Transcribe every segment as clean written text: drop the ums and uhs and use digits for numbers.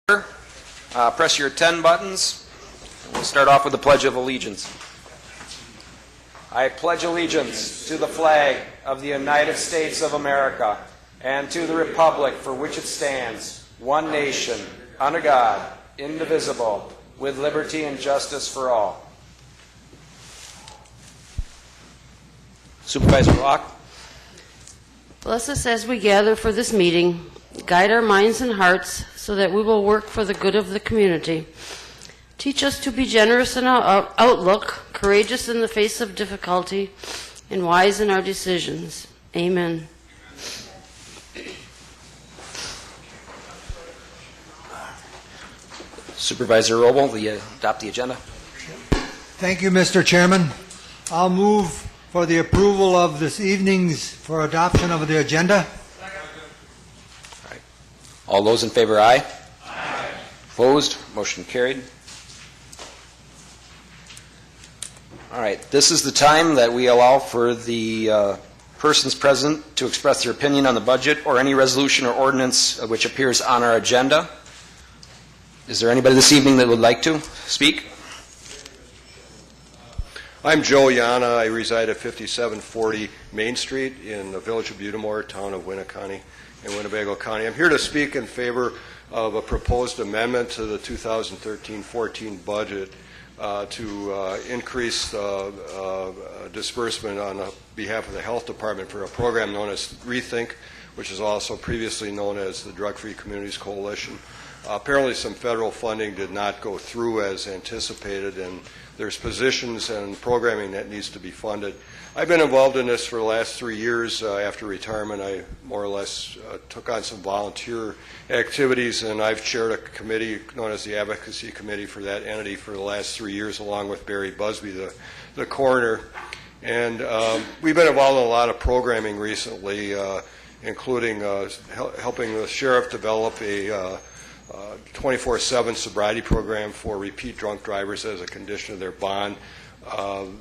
Press your 10 buttons. We'll start off with the Pledge of Allegiance. I pledge allegiance to the flag of the United States of America and to the republic for which it stands, one nation, under God, indivisible, with liberty and justice for all. Supervisor Rock. Bless us as we gather for this meeting. Guide our minds and hearts so that we will work for the good of the community. Teach us to be generous in our outlook, courageous in the face of difficulty, and wise in our decisions. Amen. Supervisor Robel, will you adopt the agenda? Thank you, Mr. Chairman. I'll move for the approval of this evening's for adoption of the agenda. All those in favor, aye. Aye. Opposed? Motion carried. All right. This is the time that we allow for the persons present to express their opinion on the budget or any resolution or ordinance which appears on our agenda. Is there anybody this evening that would like to speak? I'm Joe Yana. I reside at 5740 Main Street in the village of Butamore, town of Winnebago in Winnebago County. I'm here to speak in favor of a proposed amendment to the 2013-14 budget to increase disbursement on behalf of the Health Department for a program known as Rethink, which is also previously known as the Drug-Free Communities Coalition. Apparently some federal funding did not go through as anticipated, and there's positions and programming that needs to be funded. I've been involved in this for the last 3 years. After retirement, I more or less took on some volunteer activities, and I've chaired a committee known as the Advocacy Committee for that entity for the last 3 years, along with Barry Busby, the coroner. And we've been involved in a lot of programming recently, including helping the sheriff develop a 24/7 sobriety program for repeat drunk drivers as a condition of their bond.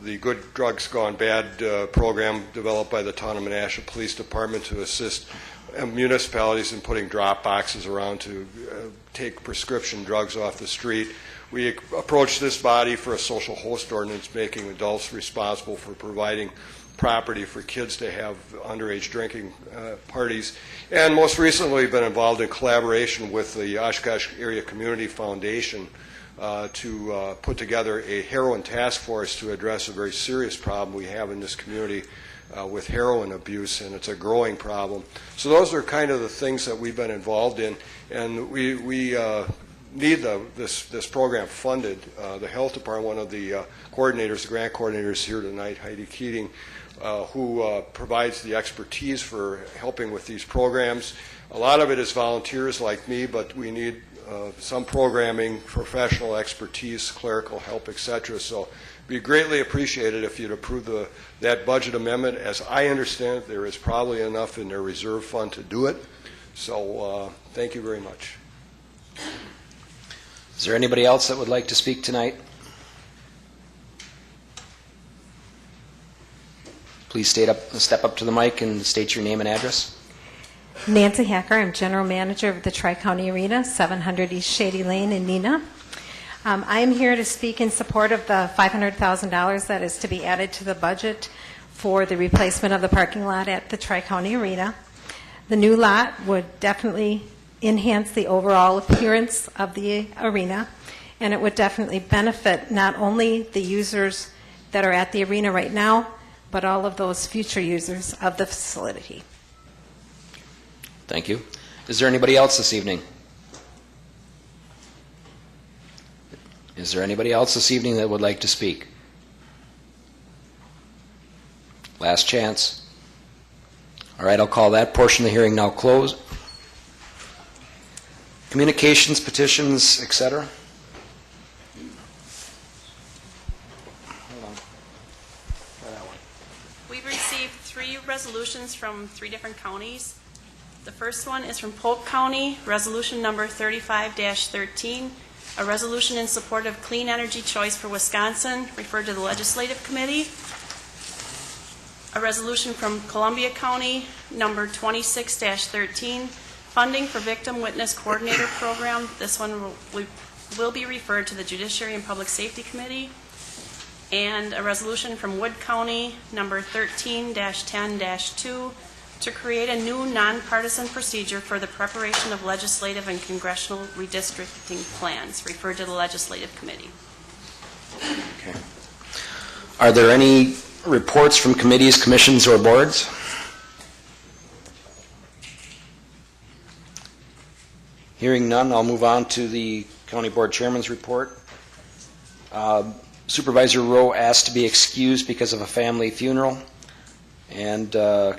The Good Drugs Gone Bad program developed by the Town of Menasha Police Department to assist municipalities in putting drop boxes around to take prescription drugs off the street. We approached this body for a social host ordinance making adults responsible for providing property for kids to have underage drinking parties. And most recently, we've been involved in collaboration with the Oshkosh Area Community Foundation to put together a heroin task force to address a very serious problem we have in this community with heroin abuse, and it's a growing problem. So those are kind of the things that we've been involved in, and we need this program funded. The Health Department, one of the coordinators, the grant coordinators here tonight, Heidi Keating, who provides the expertise for helping with these programs. A lot of it is volunteers like me, but we need some programming, professional expertise, clerical help, etc. So it'd be greatly appreciated if you'd approve that budget amendment. As I understand it, there is probably enough in their reserve fund to do it. So thank you very much. Is there anybody else that would like to speak tonight? Please step up to the mic and state your name and address. Nancy Hacker, I'm General Manager of the Tri-County Arena, 700 East Shady Lane in Neenah. I am here to speak in support of the $500,000 that is to be added to the budget for the replacement of the parking lot at the Tri-County Arena. The new lot would definitely enhance the overall appearance of the arena, and it would definitely benefit not only the users that are at the arena right now, but all of those future users of the facility. Thank you. Is there anybody else this evening? Is there anybody else this evening that would like to speak? Last chance. All right, I'll call that portion of the hearing now closed. Communications, petitions, etc. We've received 3 resolutions from 3 different counties. The first one is from Polk County, resolution number 35-13, a resolution in support of clean energy choice for Wisconsin, referred to the Legislative Committee. A resolution from Columbia County, number 26-13, Funding for Victim Witness Coordinator Program. This one will be referred to the Judiciary and Public Safety Committee. And a resolution from Wood County, number 13-10-2, to create a new nonpartisan procedure for the preparation of legislative and congressional redistricting plans, referred to the Legislative Committee. Okay. Are there any reports from committees, commissions, or boards? Hearing none, I'll move on to the County Board Chairman's report. Supervisor Rowe asked to be excused because of a family funeral, and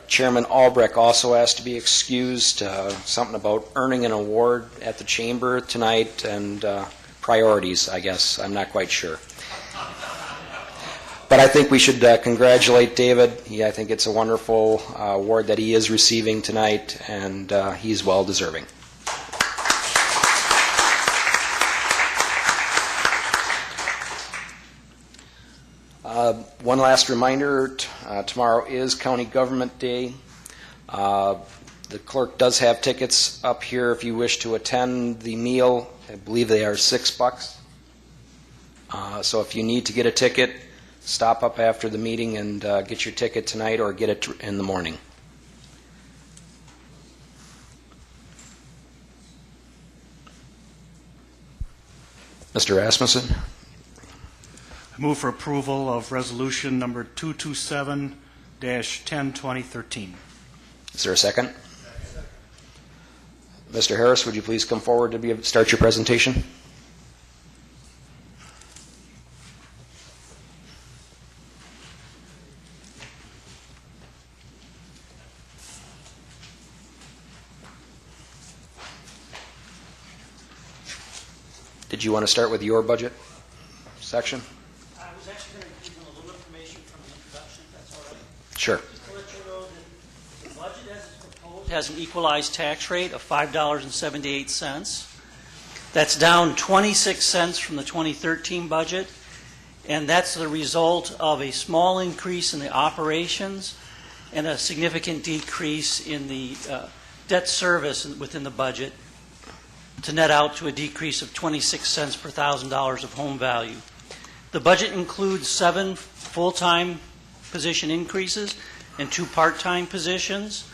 Chairman Albrecht also asked to be excused, something about earning an award at the chamber tonight and priorities, I guess. I'm not quite sure. But I think we should congratulate David. I think it's a wonderful award that he is receiving tonight, and he's well deserving. One last reminder, tomorrow is County Government Day. The clerk does have tickets up here if you wish to attend the meal. I believe they are $6. So if you need to get a ticket, stop up after the meeting and get your ticket tonight or get it in the morning. Mr. Rasmussen? I move for approval of resolution number 227-10-2013. Is there a second? Mr. Harris, would you please come forward to start your presentation? Did you want to start with your budget section? I was actually going to give you a little information from the introduction, if that's all right. Sure. Just to let you know that the budget as it's proposed has an equalized tax rate of $5.78. That's down 26 cents from the 2013 budget, and that's the result of a small increase in the operations and a significant decrease in the debt service within the budget, to net out to a decrease of 26 cents per $1,000 of home value. The budget includes 7 full-time position increases and 2 part-time positions.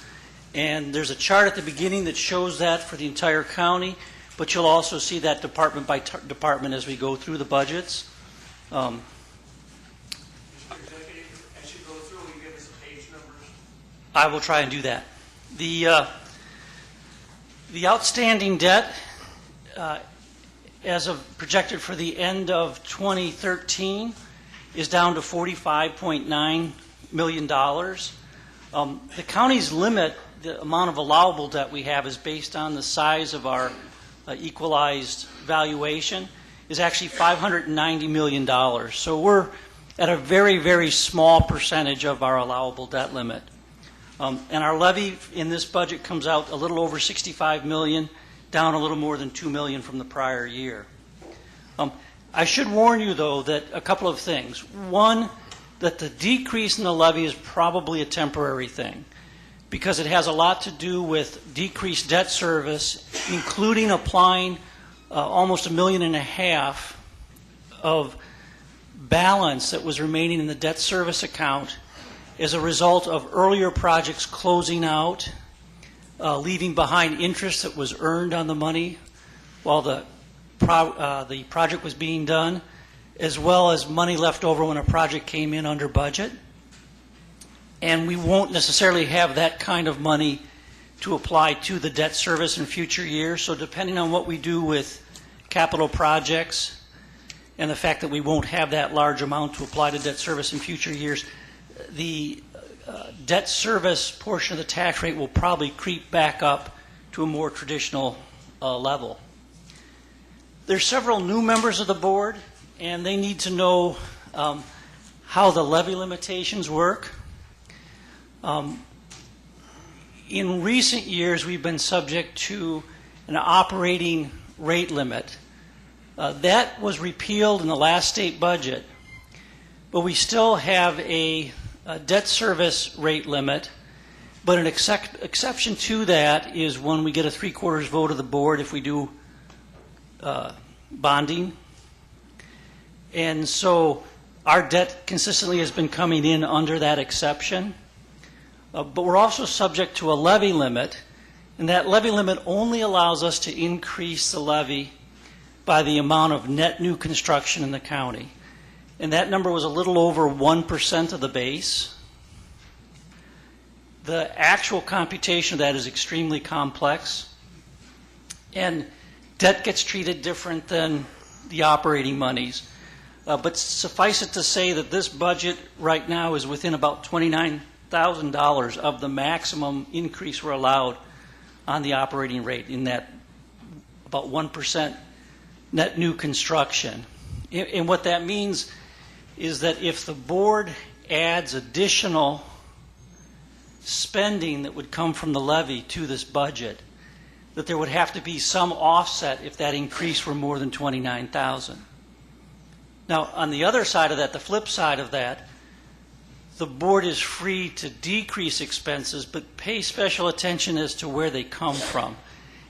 And there's a chart at the beginning that shows that for the entire county, but you'll also see that department by department as we go through the budgets. Mr. Executive, as you go through, will you give us the page numbers? I will try and do that. The outstanding debt, as of projected for the end of 2013, is down to $45.9 million. The county's limit, the amount of allowable debt we have, is based on the size of our equalized valuation, is actually $590 million. So we're at a very, very small percentage of our allowable debt limit. And our levy in this budget comes out a little over $65 million, down a little more than $2 million from the prior year. I should warn you, though, that a couple of things. One, that the decrease in the levy is probably a temporary thing, because it has a lot to do with decreased debt service, including applying almost $1.5 million of balance that was remaining in the debt service account as a result of earlier projects closing out, leaving behind interest that was earned on the money while the project was being done, as well as money left over when a project came in under budget. And we won't necessarily have that kind of money to apply to the debt service in future years. So depending on what we do with capital projects and the fact that we won't have that large amount to apply to debt service in future years, the debt service portion of the tax rate will probably creep back up to a more traditional level. There's several new members of the board, and they need to know how the levy limitations work. In recent years, we've been subject to an operating rate limit. That was repealed in the last state budget, but we still have a debt service rate limit But an exception to that is when we get a 3/4 vote of the board if we do bonding. And so our debt consistently has been coming in under that exception. But we're also subject to a levy limit, and that levy limit only allows us to increase the levy by the amount of net new construction in the county. And that number was a little over 1% of the base. The actual computation of that is extremely complex, and debt gets treated different than the operating monies. But suffice it to say that this budget right now is within about $29,000 of the maximum increase we're allowed on the operating rate, in that about 1% net new construction. And what that means is that if the board adds additional spending that would come from the levy to this budget, that there would have to be some offset if that increase were more than $29,000. Now, on the other side of that, the flip side of that, the board is free to decrease expenses, but pay special attention as to where they come from.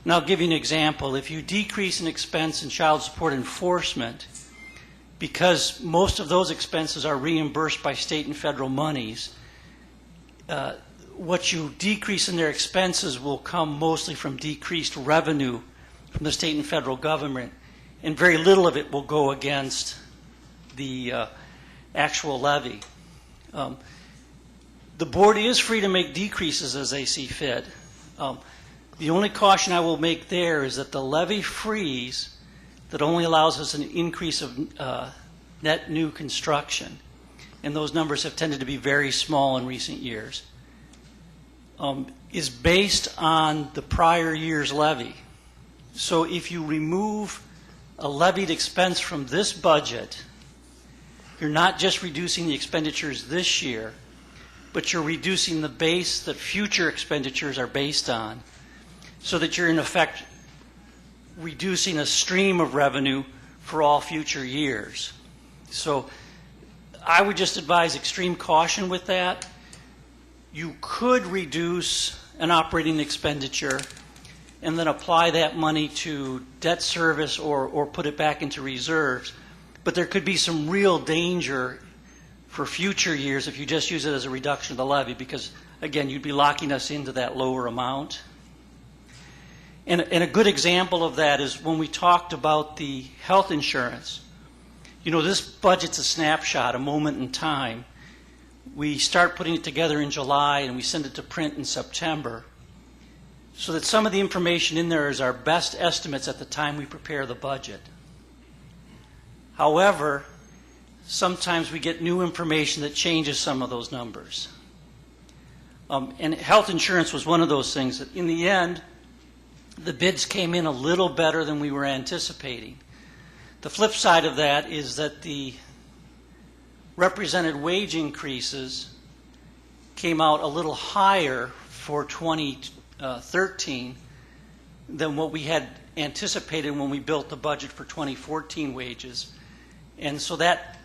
And I'll give you an example. If you decrease an expense in child support enforcement, because most of those expenses are reimbursed by state and federal monies, what you decrease in their expenses will come mostly from decreased revenue from the state and federal government, and very little of it will go against the actual levy. The board is free to make decreases as they see fit. The only caution I will make there is that the levy freeze that only allows us an increase of net new construction, and those numbers have tended to be very small in recent years, is based on the prior year's levy. So if you remove a levied expense from this budget, you're not just reducing the expenditures this year, but you're reducing the base that future expenditures are based on, so that you're in effect reducing a stream of revenue for all future years. So I would just advise extreme caution with that. You could reduce an operating expenditure and then apply that money to debt service or put it back into reserves. But there could be some real danger for future years if you just use it as a reduction of the levy, because, again, you'd be locking us into that lower amount. And a good example of that is when we talked about the health insurance. You know, this budget's a snapshot, a moment in time. We start putting it together in July and we send it to print in September, so that some of the information in there is our best estimates at the time we prepare the budget. However, sometimes we get new information that changes some of those numbers. And health insurance was one of those things that in the end, the bids came in a little better than we were anticipating. The flip side of that is that the represented wage increases came out a little higher for 2013 than what we had anticipated when we built the budget for 2014 wages. And so that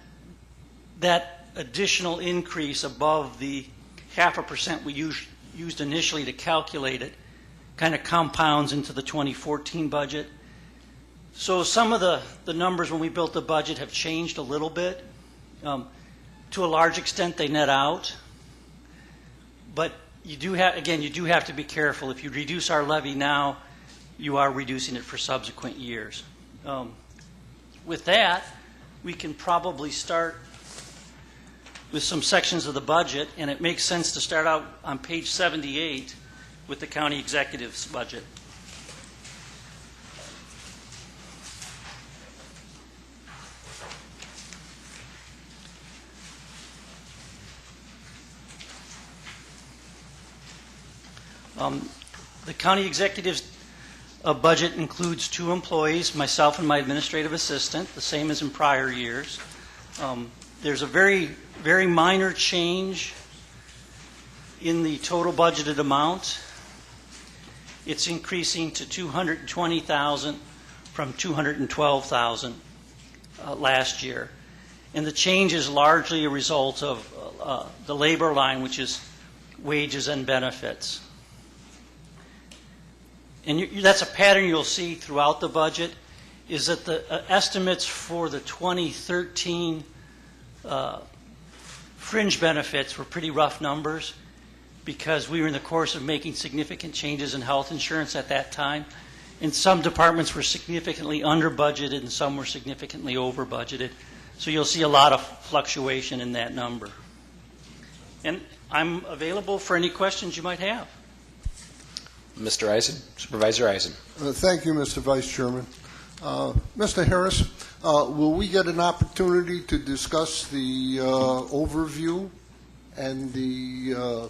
additional increase above the 0.5% we used initially to calculate it kind of compounds into the 2014 budget. So some of the numbers when we built the budget have changed a little bit. To a large extent, they net out. But you do have to be careful. If you reduce our levy now, you are reducing it for subsequent years. With that, we can probably start with some sections of the budget, and it makes sense to start out on page 78 with the county executive's budget. The county executive's budget includes 2 employees, myself and my administrative assistant, the same as in prior years. There's a very, very minor change in the total budgeted amount. It's increasing to $220,000 from $212,000 last year. And the change is largely a result of the labor line, which is wages and benefits. And that's a pattern you'll see throughout the budget, is that the estimates for the 2013 fringe benefits were pretty rough numbers because we were in the course of making significant changes in health insurance at that time. And some departments were significantly under budgeted and some were significantly over budgeted. So you'll see a lot of fluctuation in that number. And I'm available for any questions you might have. Mr. Eisen, Supervisor Eisen. Thank you, Mr. Vice Chairman. Mr. Harris, will we get an opportunity to discuss the overview and the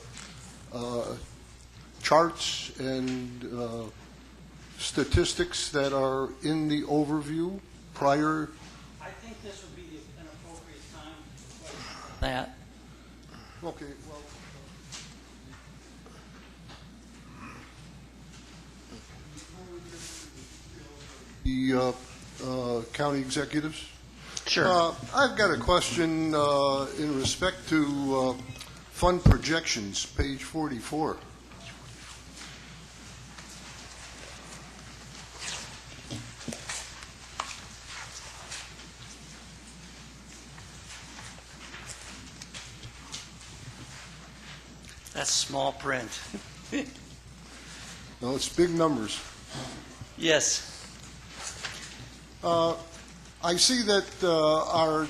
charts and statistics that are in the overview prior? I think this would be an appropriate time for that. Okay, well. The county executives? Sure. I've got a question in respect to fund projections, page 44. That's small print. No, it's big numbers. Yes. I see that our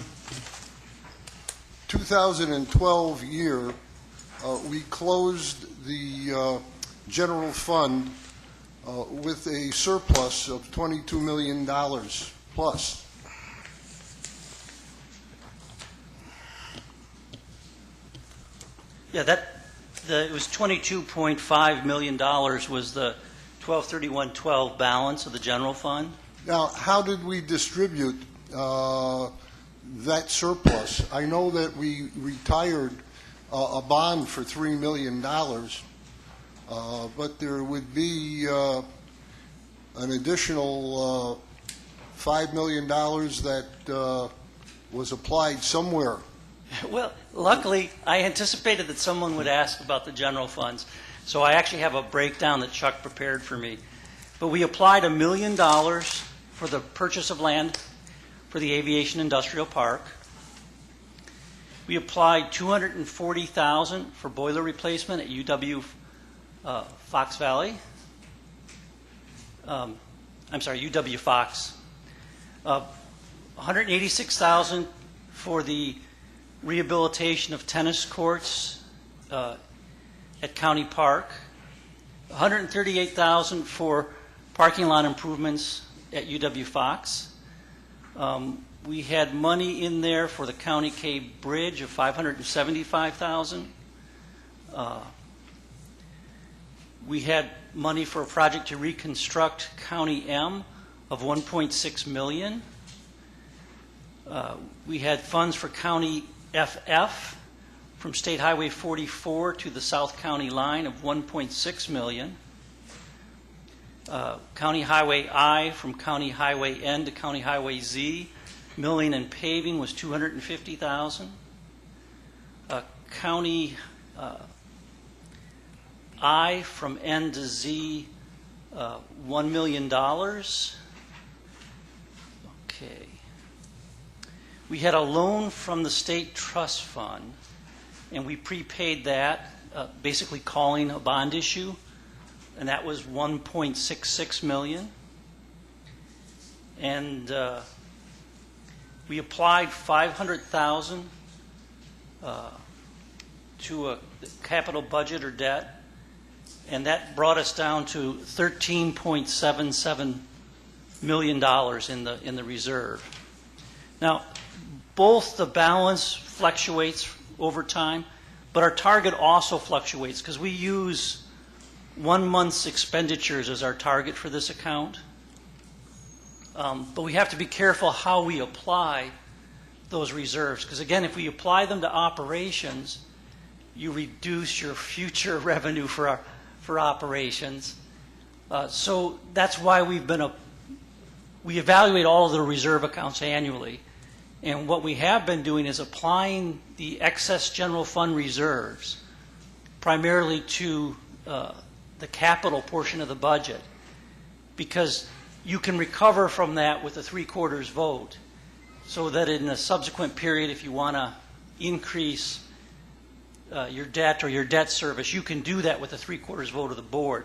2012 year, we closed the general fund with a surplus of $22 million plus. Yeah, it was $22.5 million was the 12/31/12 balance of the general fund. Now, how did we distribute that surplus? I know that we retired a bond for $3 million, but there would be an additional $5 million that was applied somewhere. Well, luckily, I anticipated that someone would ask about the general funds, so I actually have a breakdown that Chuck prepared for me. But we applied $1 million for the purchase of land for the Aviation Industrial Park. We applied $240,000 for boiler replacement at UW Fox Valley. UW Fox. $186,000 for the rehabilitation of tennis courts at County Park. $138,000 for parking lot improvements at UW Fox. We had money in there for the County K Bridge of $575,000. We had money for a project to reconstruct County M of $1.6 million. We had funds for County FF from State Highway 44 to the South County line of $1.6 million. County Highway I from County Highway N to County Highway Z, milling and paving was $250,000. County I from N to Z, $1 million. Okay. We had a loan from the state trust fund, and we prepaid that, basically calling a bond issue, and that was $1.66 million. And we applied $500,000 to a capital budget or debt, and that brought us down to $13.77 million in the reserve. Now, both the balance fluctuates over time, but our target also fluctuates because we use 1 month's expenditures as our target for this account. But we have to be careful how we apply those reserves, because again, if we apply them to operations, you reduce your future revenue for operations. So that's why we evaluate all of the reserve accounts annually. And what we have been doing is applying the excess general fund reserves primarily to the capital portion of the budget, because you can recover from that with a 3/4 vote, so that in a subsequent period, if you want to increase your debt or your debt service, you can do that with a 3/4 vote of the board.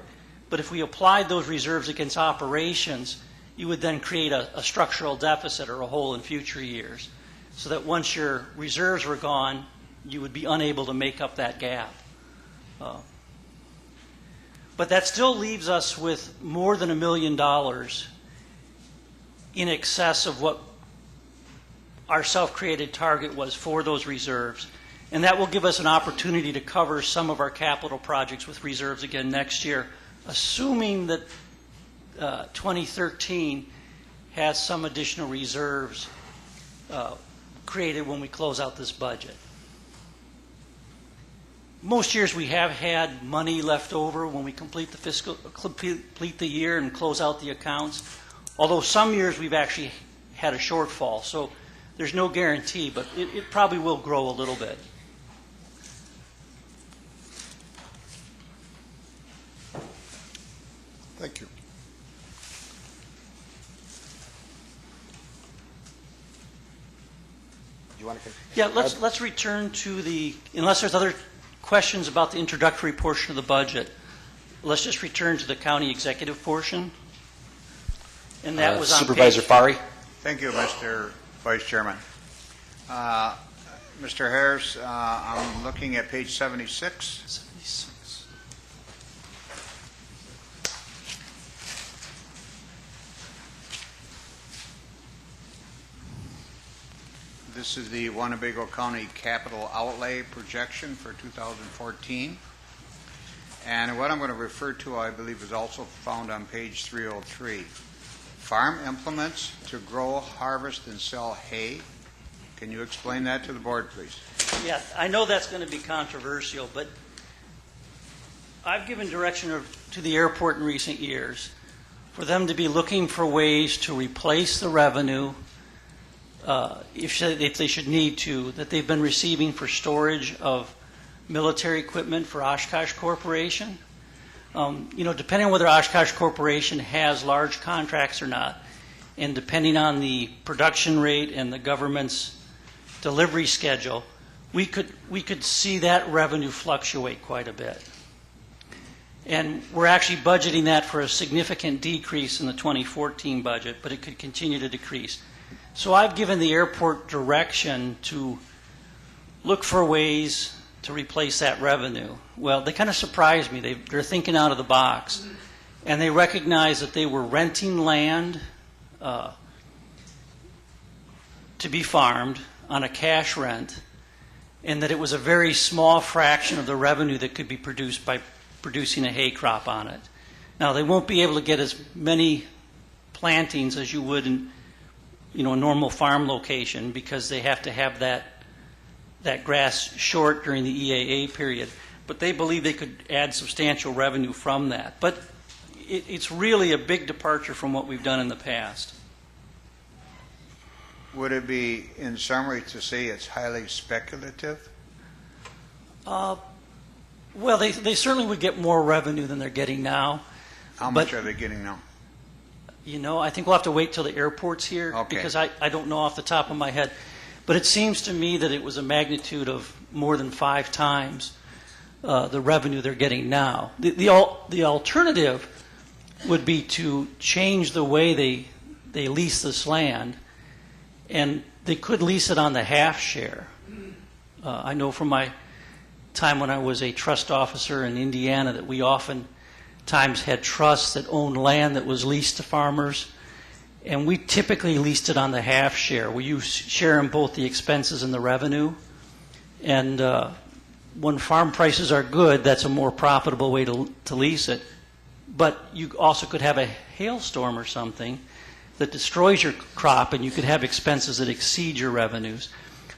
But if we applied those reserves against operations, you would then create a structural deficit or a hole in future years, so that once your reserves were gone, you would be unable to make up that gap. But that still leaves us with more than $1 million in excess of what our self-created target was for those reserves. And that will give us an opportunity to cover some of our capital projects with reserves again next year, assuming that 2013 has some additional reserves created when we close out this budget. Most years we have had money left over when we complete the year and close out the accounts. Although some years we've actually had a shortfall, so there's no guarantee, but it probably will grow a little bit. Thank you. You want to? Yeah, let's return to unless there's other questions about the introductory portion of the budget, let's just return to the county executive portion. And that was on Supervisor Fari. Thank you, Mr. Vice Chairman. Mr. Harris, I'm looking at page 76. This is the Winnebago County capital outlay projection for 2014. And what I'm going to refer to, I believe, is also found on page 303. Farm implements to grow, harvest, and sell hay. Can you explain that to the board, please? Yeah, I know that's going to be controversial, but I've given direction to the airport in recent years for them to be looking for ways to replace the revenue if they should need to, that they've been receiving for storage of military equipment for Oshkosh Corporation. Depending on whether Oshkosh Corporation has large contracts or not, and depending on the production rate and the government's delivery schedule, we could see that revenue fluctuate quite a bit. And we're actually budgeting that for a significant decrease in the 2014 budget, but it could continue to decrease. So I've given the airport direction to look for ways to replace that revenue. Well, they kind of surprised me. They're thinking out of the box. And they recognize that they were renting land to be farmed on a cash rent, and that it was a very small fraction of the revenue that could be produced by producing a hay crop on it. Now, they won't be able to get as many plantings as you would in a normal farm location, because they have to have that grass short during the EAA period. But they believe they could add substantial revenue from that. But it's really a big departure from what we've done in the past. Would it be, in summary, to say it's highly speculative? Well, they certainly would get more revenue than they're getting now. How much are they getting now? I think we'll have to wait till the airport's here, Okay. because I don't know off the top of my head. But it seems to me that it was a magnitude of more than 5 times the revenue they're getting now. The alternative would be to change the way they lease this land, and they could lease it on the half share. I know from my time when I was a trust officer in Indiana that we oftentimes had trusts that owned land that was leased to farmers, and we typically leased it on the half share, where you share in both the expenses and the revenue. And when farm prices are good, that's a more profitable way to lease it. But you also could have a hailstorm or something that destroys your crop, and you could have expenses that exceed your revenues.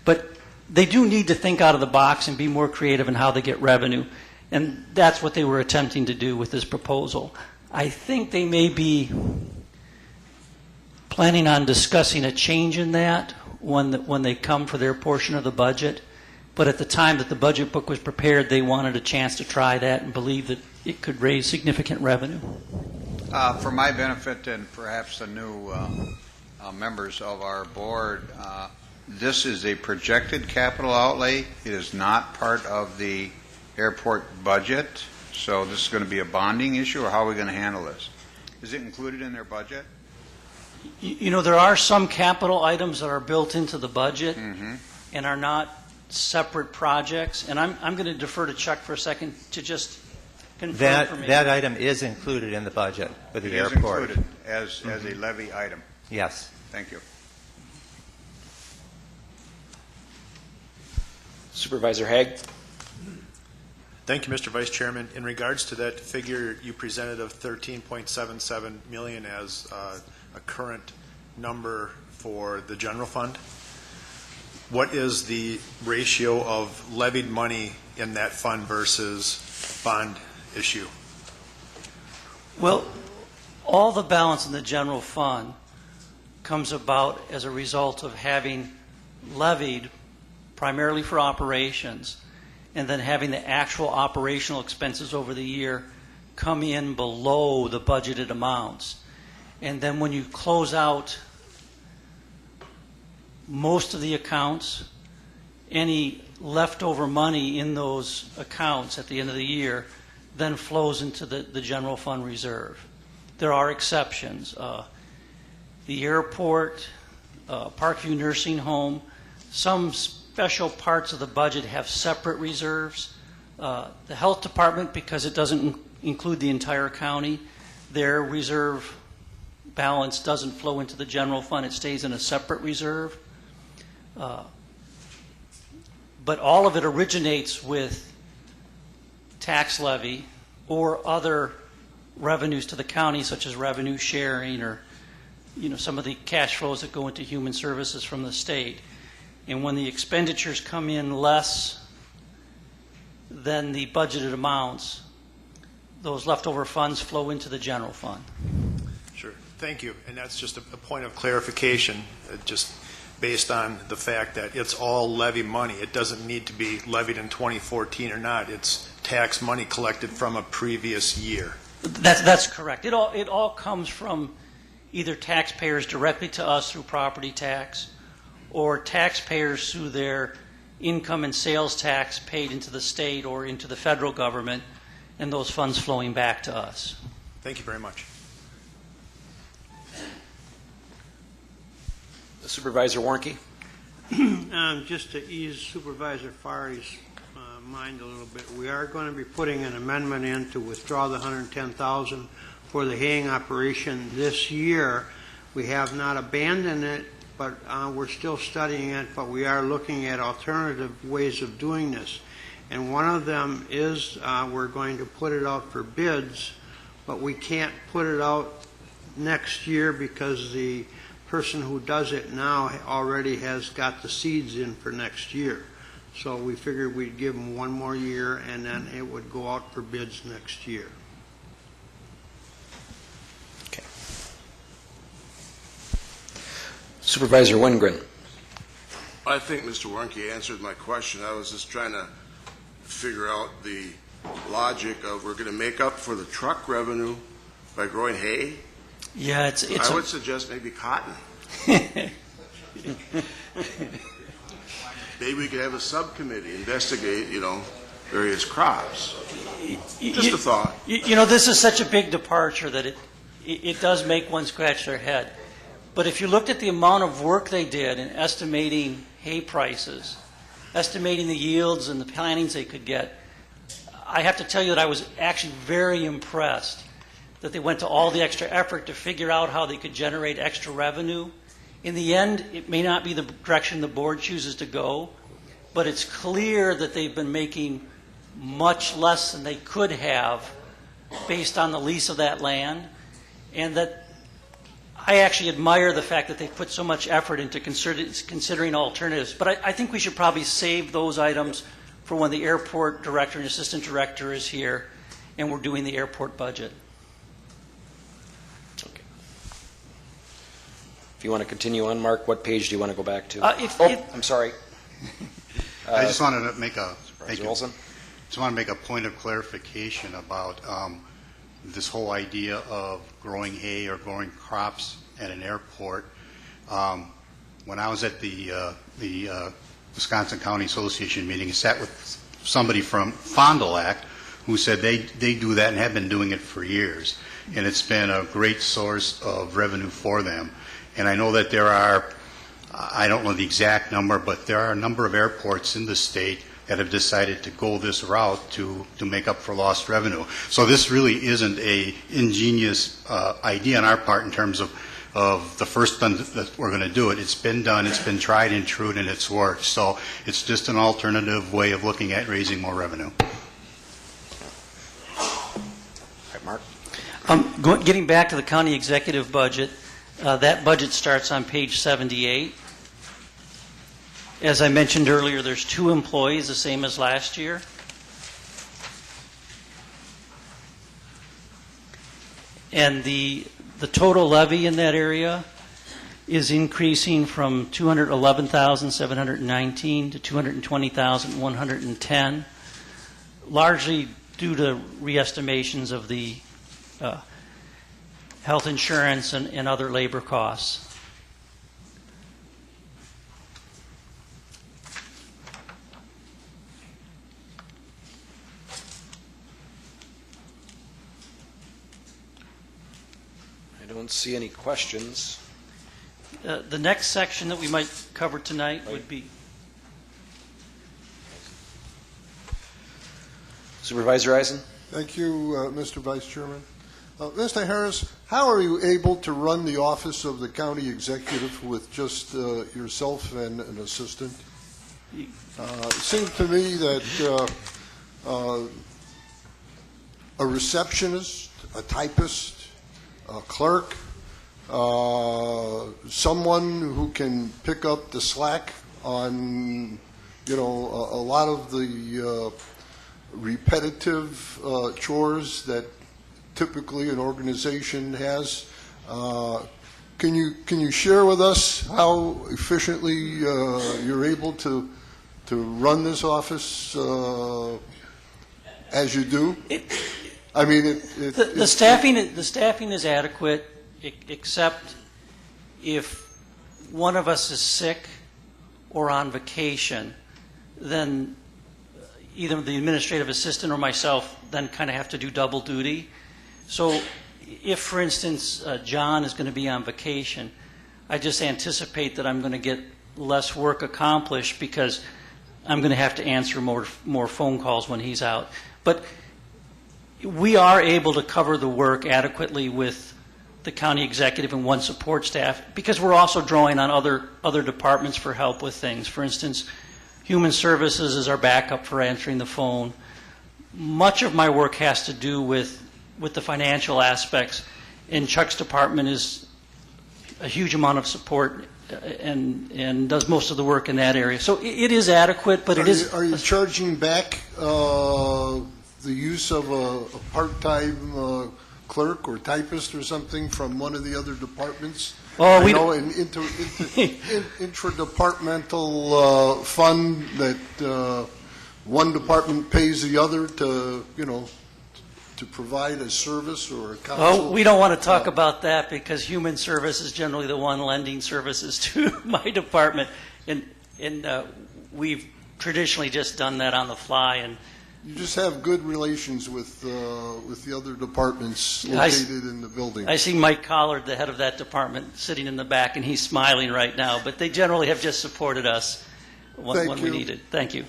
But they do need to think out of the box and be more creative in how they get revenue. And that's what they were attempting to do with this proposal. I think they may be planning on discussing a change in that when they come for their portion of the budget, But at the time that the budget book was prepared, they wanted a chance to try that and believed that it could raise significant revenue. For my benefit and perhaps the new members of our board, this is a projected capital outlay. It is not part of the airport budget. So this is going to be a bonding issue, or how are we going to handle this? Is it included in their budget? You know, there are some capital items that are built into the budget and are not separate projects. And I'm going to defer to Chuck for a second to just confirm for me. That item is included in the budget for the airport. It is included as a levy item. Yes. Thank you. Supervisor Haig? Thank you, Mr. Vice Chairman. In regards to that figure you presented of $13.77 million as a current number for the general fund, what is the ratio of levied money in that fund versus bond issue? Well, all the balance in the general fund comes about as a result of having levied primarily for operations, and then having the actual operational expenses over the year come in below the budgeted amounts. And then when you close out most of the accounts, any leftover money in those accounts at the end of the year then flows into the general fund reserve. There are exceptions. The airport, Parkview Nursing Home, some special parts of the budget have separate reserves. The health department, because it doesn't include the entire county, their reserve balance doesn't flow into the general fund. It stays in a separate reserve. But all of it originates with tax levy or other revenues to the county, such as revenue sharing or some of the cash flows that go into human services from the state. And when the expenditures come in less than the budgeted amounts, those leftover funds flow into the general fund. Sure. Thank you. And that's just a point of clarification, just based on the fact that it's all levy money. It doesn't need to be levied in 2014 or not. It's tax money collected from a previous year. That's correct. It all comes from either taxpayers directly to us through property tax, or taxpayers through their income and sales tax paid into the state or into the federal government, and those funds flowing back to us. Thank you very much. Supervisor Warnke? Just to ease Supervisor Farley's mind a little bit, we are going to be putting an amendment in to withdraw the $110,000 for the haying operation this year. We have not abandoned it, but we're still studying it, but we are looking at alternative ways of doing this. And one of them is we're going to put it out for bids, but we can't put it out next year because the person who does it now already has got the seeds in for next year. So we figured we'd give them one more year, and then it would go out for bids next year. Okay. Supervisor Wingren? I think Mr. Warnke answered my question. I was just trying to figure out the logic of we're going to make up for the truck revenue by growing hay. Yeah, it's I would suggest maybe cotton. Maybe we could have a subcommittee investigate, various crops. Just a thought. This is such a big departure that it does make one scratch their head. But if you looked at the amount of work they did in estimating hay prices, estimating the yields and the plantings they could get, I have to tell you that I was actually very impressed that they went to all the extra effort to figure out how they could generate extra revenue. In the end, it may not be the direction the board chooses to go, but it's clear that they've been making much less than they could have based on the lease of that land, and that I actually admire the fact that they put so much effort into considering alternatives. But I think we should probably save those items for when the airport director and assistant director is here and we're doing the airport budget. Okay. If you want to continue on, Mark, what page do you want to go back to? I'm sorry. I just wanted to make a Supervisor Olson? just want to make a point of clarification about this whole idea of growing hay or growing crops at an airport. When I was at the Wisconsin County Association meeting, I sat with somebody from Fond du Lac who said they do that and have been doing it for years, and it's been a great source of revenue for them. And I know that there are, I don't know the exact number, but there are a number of airports in the state that have decided to go this route to make up for lost revenue. So this really isn't a ingenious idea on our part in terms of the first time that we're going to do it. It's been done, it's been tried and true, and it's worked. So it's just an alternative way of looking at raising more revenue. Mark? Getting back to the county executive budget, that budget starts on page 78. As I mentioned earlier, there's 2 employees, the same as last year. And the total levy in that area is increasing from $211,719 to $220,110, largely due to reestimations of the health insurance and other labor costs. I don't see any questions. The next section that we might cover tonight would be Supervisor Eisen? Thank you, Mr. Vice Chairman. Mr. Harris, how are you able to run the office of the county executive with just yourself and an assistant? It seemed to me that a receptionist, a typist, a clerk, someone who can pick up the slack on, a lot of the repetitive chores that typically an organization has. Can you share with us how efficiently you're able to run this office as you do? I mean, the staffing is adequate, except if one of us is sick or on vacation, then either the administrative assistant or myself then kind of have to do double duty. So if, for instance, John is going to be on vacation, I just anticipate that I'm going to get less work accomplished because I'm going to have to answer more phone calls when he's out. But we are able to cover the work adequately with the county executive and one support staff because we're also drawing on other departments for help with things. For instance, Human Services is our backup for answering the phone. Much of my work has to do with the financial aspects, and Chuck's department is a huge amount of support and does most of the work in that area. So it is adequate, but Are you charging back the use of a part-time clerk or typist or something from one of the other departments? Oh, I know an intra-departmental fund that one department pays the other to provide a service or a counsel. Oh, we don't want to talk about that because Human Service is generally the one lending services to my department, and we've traditionally just done that on the fly. And you just have good relations with the other departments located in the building. I see Mike Collard, the head of that department, sitting in the back, and he's smiling right now. But they generally have just supported us when we needed. Thank you.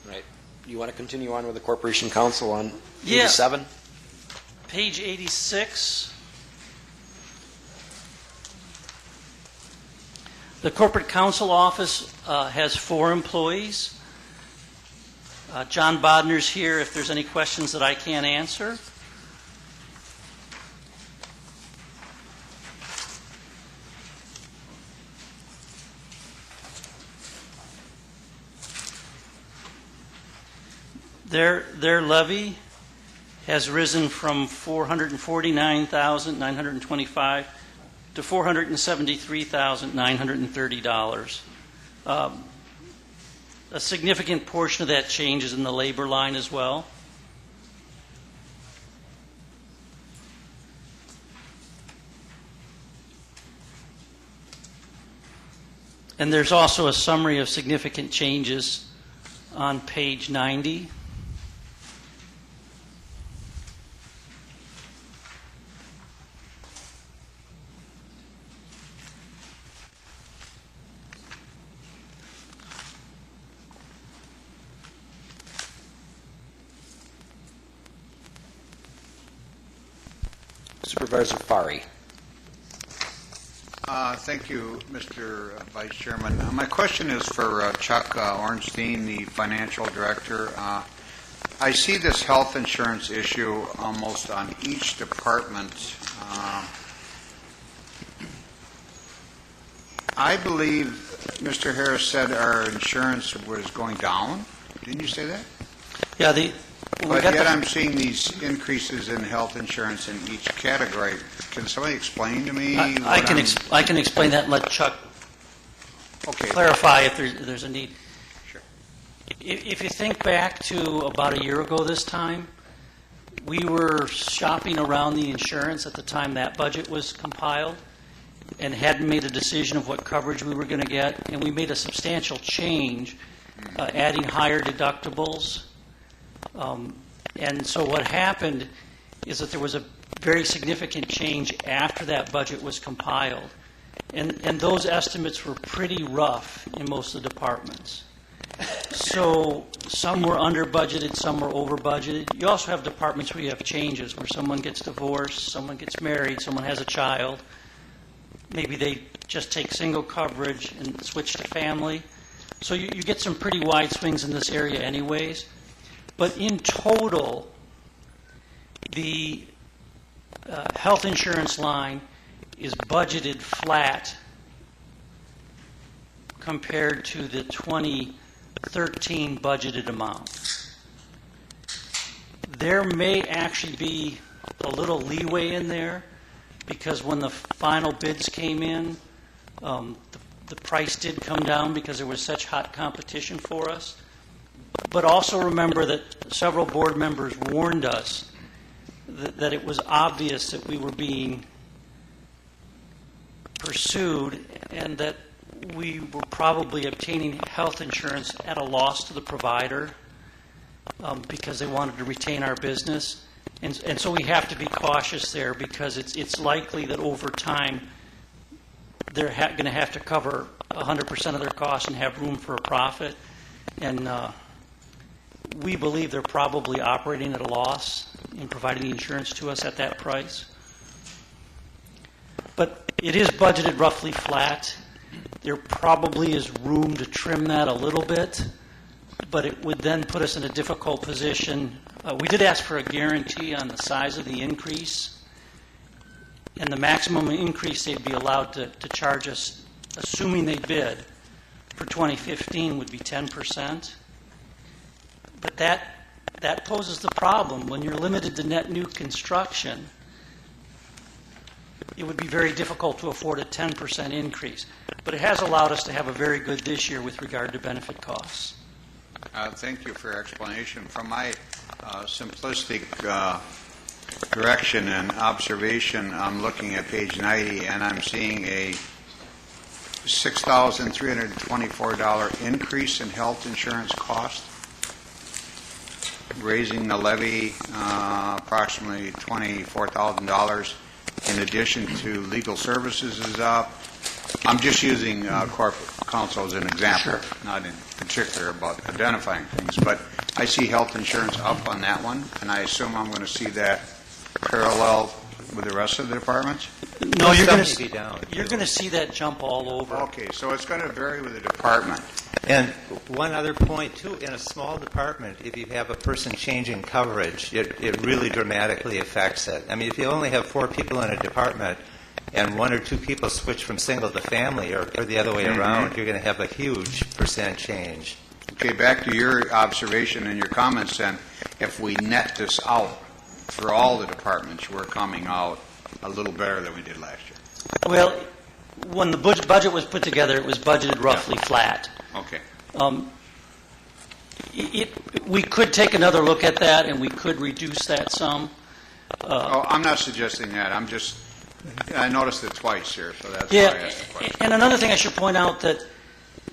Right. You want to continue on with the Corporation Council on Yeah. 87? Page 86. The Corporate Counsel Office has 4 employees. John Bodner's here if there's any questions that I can't answer. Their levy has risen from $449,925 to $473,930. a significant portion of that change is in the labor line as well. And there's also a summary of significant changes on page 90. Supervisor Fari. Thank you, Mr. Vice Chairman. My question is for Chuck Ornstein, the Financial Director. I see this health insurance issue almost on each department. I believe Mr. Harris said our insurance was going down. Didn't you say that? Yeah, but yet I'm seeing these increases in health insurance in each category. Can somebody explain to me? I can explain that and let Chuck clarify if there's a need. Sure. If you think back to about a year ago this time, we were shopping around the insurance at the time that budget was compiled and hadn't made a decision of what coverage we were going to get, and we made a substantial change, adding higher deductibles. And so what happened is that there was a very significant change after that budget was compiled. And those estimates were pretty rough in most of the departments. So some were under budgeted, some were over budgeted. You also have departments where you have changes, where someone gets divorced, someone gets married, someone has a child. Maybe they just take single coverage and switch to family. So you get some pretty wide swings in this area anyways. But in total, the health insurance line is budgeted flat compared to the 2013 budgeted amount. There may actually be a little leeway in there because when the final bids came in, the price did come down because there was such hot competition for us. But also remember that several board members warned us that it was obvious that we were being pursued and that we were probably obtaining health insurance at a loss to the provider because they wanted to retain our business. And so we have to be cautious there because it's likely that over time they're going to have to cover 100% of their costs and have room for a profit. And we believe they're probably operating at a loss in providing the insurance to us at that price. But it is budgeted roughly flat. There probably is room to trim that a little bit, but it would then put us in a difficult position. We did ask for a guarantee on the size of the increase, and the maximum increase they'd be allowed to charge us, assuming they bid, for 2015 would be 10%. But that poses the problem. When you're limited to net new construction, it would be very difficult to afford a 10% increase. But it has allowed us to have a very good this year with regard to benefit costs. Thank you for your explanation. From my simplistic direction and observation, I'm looking at page 90 and I'm seeing a $6,324 increase in health insurance cost, raising the levy approximately $24,000. In addition to legal services is up. I'm just using corporate counsel as an example, not in particular about identifying things, but I see health insurance up on that one, and I assume I'm going to see that parallel with the rest of the departments? No, you're going to see that jump all over. Okay, so it's going to vary with the department. And one other point, too, in a small department, if you have a person changing coverage, it really dramatically affects it. I mean, if you only have 4 people in a department and 1 or 2 people switch from single to family or the other way around, you're going to have a huge percent change. Okay, back to your observation and your comments then. If we net this out for all the departments, we're coming out a little better than we did last year. Well, when the budget was put together, it was budgeted roughly flat. Okay. We could take another look at that, and we could reduce that some. I'm not suggesting that. I noticed it twice here, so that's Yeah, why I asked the question. and another thing I should point out that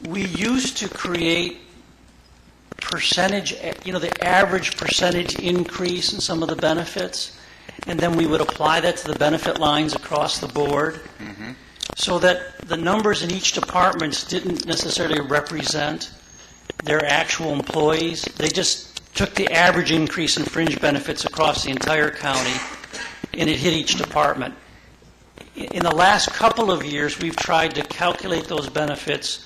we used to create percentage, the average percentage increase in some of the benefits, and then we would apply that to the benefit lines across the board, so that the numbers in each department didn't necessarily represent their actual employees. They just took the average increase in fringe benefits across the entire county, and it hit each department. In the last couple of years, we've tried to calculate those benefits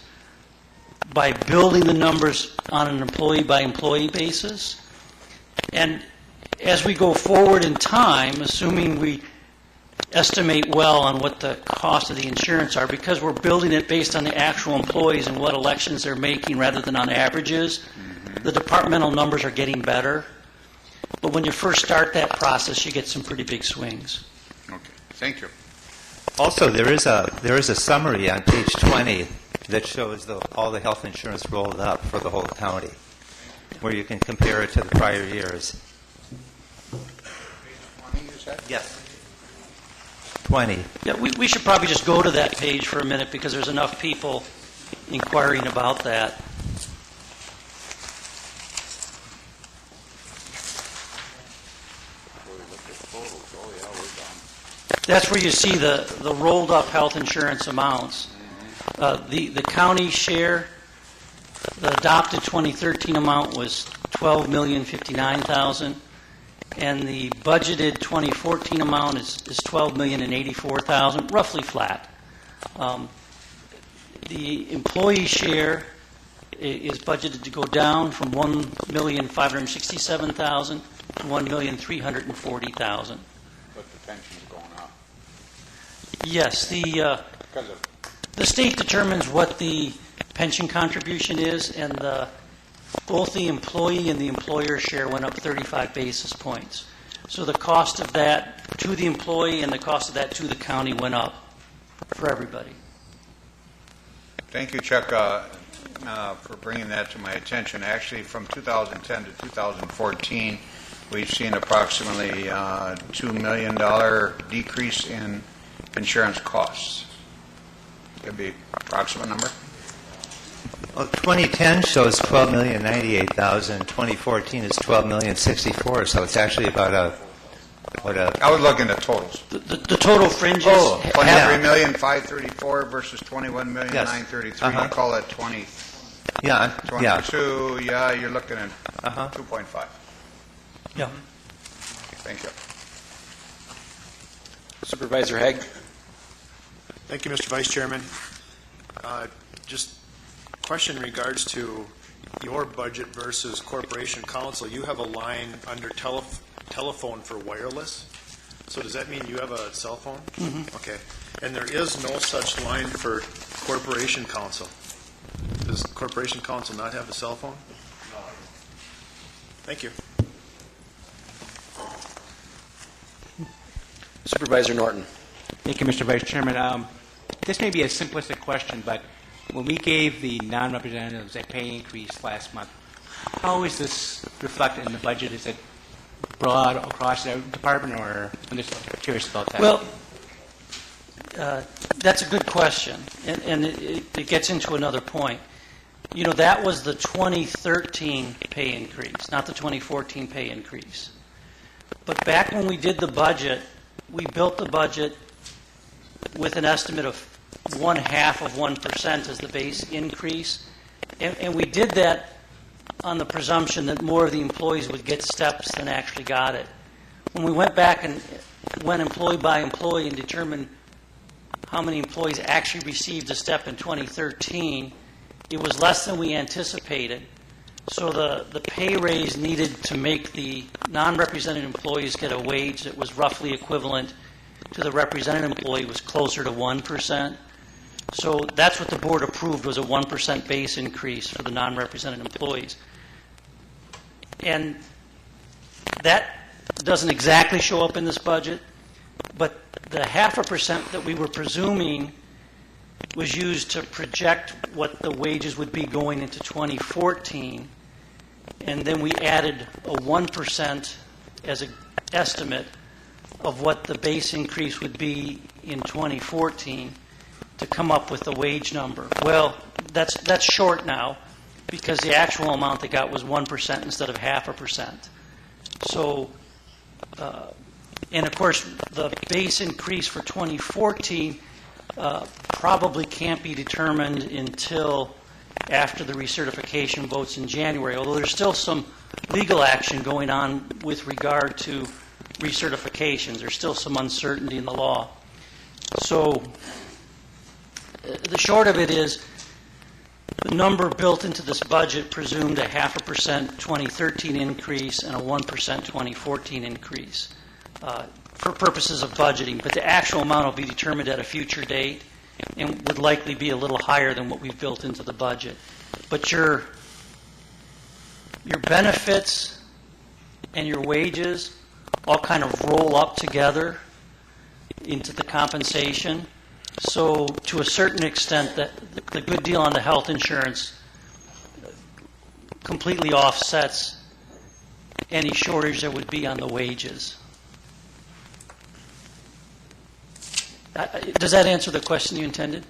by building the numbers on an employee-by-employee basis. And as we go forward in time, assuming we estimate well on what the cost of the insurance are, because we're building it based on the actual employees and what elections they're making rather than on averages, the departmental numbers are getting better. But when you first start that process, you get some pretty big swings. Okay, thank you. Also, there is a summary on page 20 that shows all the health insurance rolled up for the whole county, where you can compare it to the prior years. Yes. 20. Yeah, we should probably just go to that page for a minute because there's enough people inquiring about that. That's where you see the rolled up health insurance amounts. The county share, the adopted 2013 amount was $12,059,000, and the budgeted 2014 amount is $12,084,000, roughly flat. The employee share is budgeted to go down from $1,567,000 to $1,340,000. But the pension's going up. Yes, the state determines what the pension contribution is, and both the employee and the employer share went up 35 basis points. So the cost of that to the employee and the cost of that to the county went up for everybody. Thank you, Chuck, for bringing that to my attention. Actually, from 2010 to 2014, we've seen approximately $2 million decrease in insurance costs. Give me an approximate number. Well, 2010 shows $12,098,000. 2014 is $12,064,000. So it's actually about I was looking at totals. The total fringes. Oh, $23,534,000 versus $21,933,000. Yes. You call that 20. Yeah. 22. Yeah, you're looking at 2.5. Yeah. Thank you. Supervisor Haig. Thank you, Mr. Vice Chairman. Just question in regards to your budget versus Corporation Council. You have a line under telephone for wireless. So does that mean you have a cell phone? Mm-hmm. Okay. And there is no such line for Corporation Council. Does Corporation Council not have a cell phone? No. Thank you. Supervisor Norton. Thank you, Mr. Vice Chairman. This may be a simplistic question, but when we gave the non-representatives a pay increase last month, how is this reflected in the budget? Is it broad across the department, or I'm just curious about that? Well, that's a good question, and it gets into another point. You know, that was the 2013 pay increase, not the 2014 pay increase. But back when we did the budget, we built the budget with an estimate of 0.5% as the base increase. And we did that on the presumption that more of the employees would get steps than actually got it. When we went back and went employee by employee and determined how many employees actually received a step in 2013, it was less than we anticipated. So the pay raise needed to make the non-represented employees get a wage that was roughly equivalent to the represented employee was closer to 1%. So that's what the board approved, was a 1% base increase for the non-represented employees. And that doesn't exactly show up in this budget, but the 0.5% that we were presuming was used to project what the wages would be going into 2014. and then we added a 1% as an estimate of what the base increase would be in 2014 to come up with the wage number. Well, that's short now because the actual amount they got was 1% instead of 0.5%. So, and of course, the base increase for 2014 probably can't be determined until after the recertification votes in January, although there's still some legal action going on with regard to recertifications. There's still some uncertainty in the law. So the short of it is the number built into this budget presumed a 0.5% 2013 increase and a 1% 2014 increase for purposes of budgeting. But the actual amount will be determined at a future date and would likely be a little higher than what we've built into the budget. But your benefits and your wages all kind of roll up together into the compensation. So to a certain extent, the good deal on the health insurance completely offsets any shortage there would be on the wages. Does that answer the question you intended?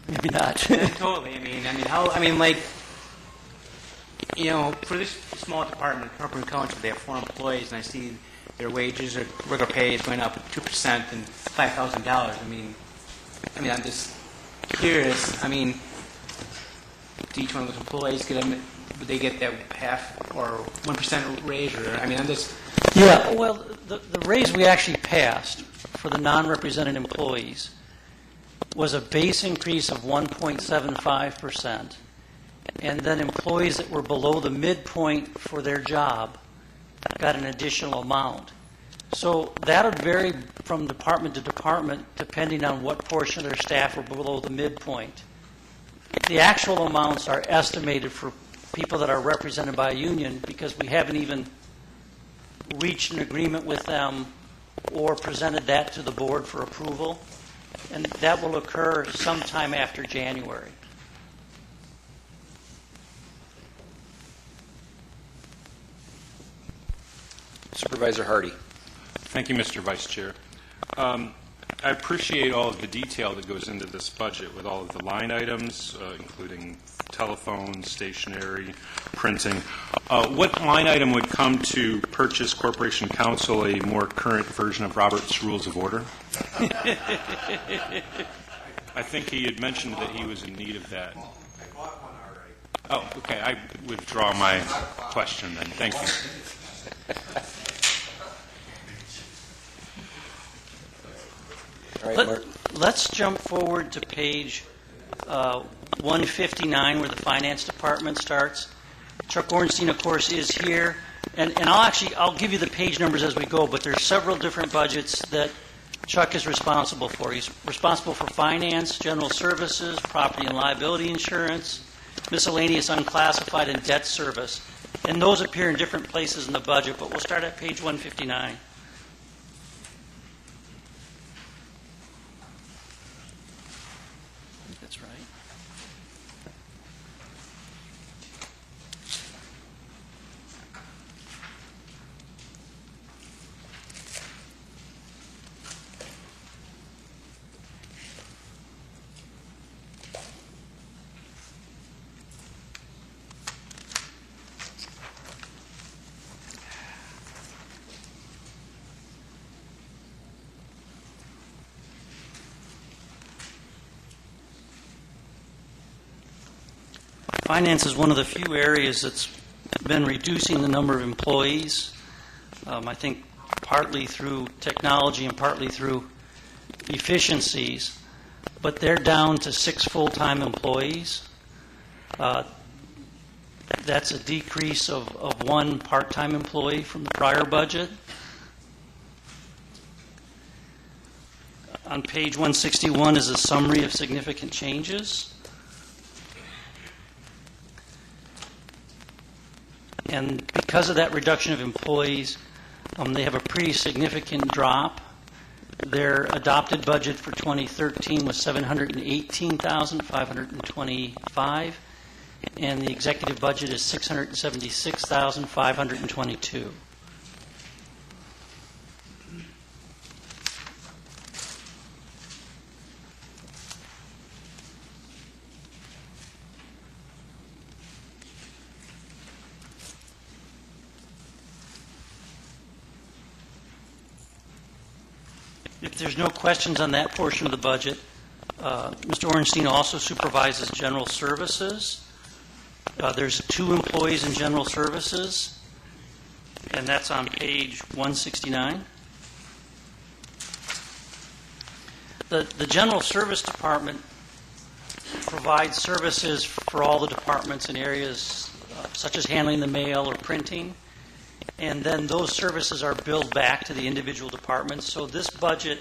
Maybe not. Totally. For this small department, corporate council, they have 4 employees, and I see their wages or regular pay is going up 2% and $5,000. I'm just curious. Do each one of those employees would they get that half or 1% raise? Or I'm just. Yeah. Well, the raise we actually passed for the non-represented employees was a base increase of 1.75%, and then employees that were below the midpoint for their job got an additional amount. So that would vary from department to department depending on what portion of their staff were below the midpoint. The actual amounts are estimated for people that are represented by a union because we haven't even reached an agreement with them or presented that to the board for approval, and that will occur sometime after January. Supervisor Hardy. Thank you, Mr. Vice Chair. I appreciate all of the detail that goes into this budget with all of the line items, including telephone, stationery, printing. What line item would come to purchase Corporation Counsel a more current version of Robert's Rules of Order? I think he had mentioned that he was in need of that. Oh, okay. I withdraw my question then. Thank you. All right, Let's jump forward to page 159 where the finance department starts. Chuck Ornstein, of course, is here. And I'll give you the page numbers as we go, but there's several different budgets that Chuck is responsible for. He's responsible for finance, general services, property and liability insurance, miscellaneous unclassified, and debt service. And those appear in different places in the budget, but we'll start at page 159. That's right. Finance is one of the few areas that's been reducing the number of employees. I think partly through technology and partly through efficiencies, but they're down to 6 full-time employees. That's a decrease of 1 part-time employee from the prior budget. On page 161 is a summary of significant changes. And because of that reduction of employees, they have a pretty significant drop. Their adopted budget for 2013 was $718,525. and the executive budget is $676,522. If there's no questions on that portion of the budget, Mr. Ornstein also supervises general services. There's 2 employees in general services, and that's on page 169. The general service department provides services for all the departments in areas such as handling the mail or printing. And then those services are billed back to the individual departments. So this budget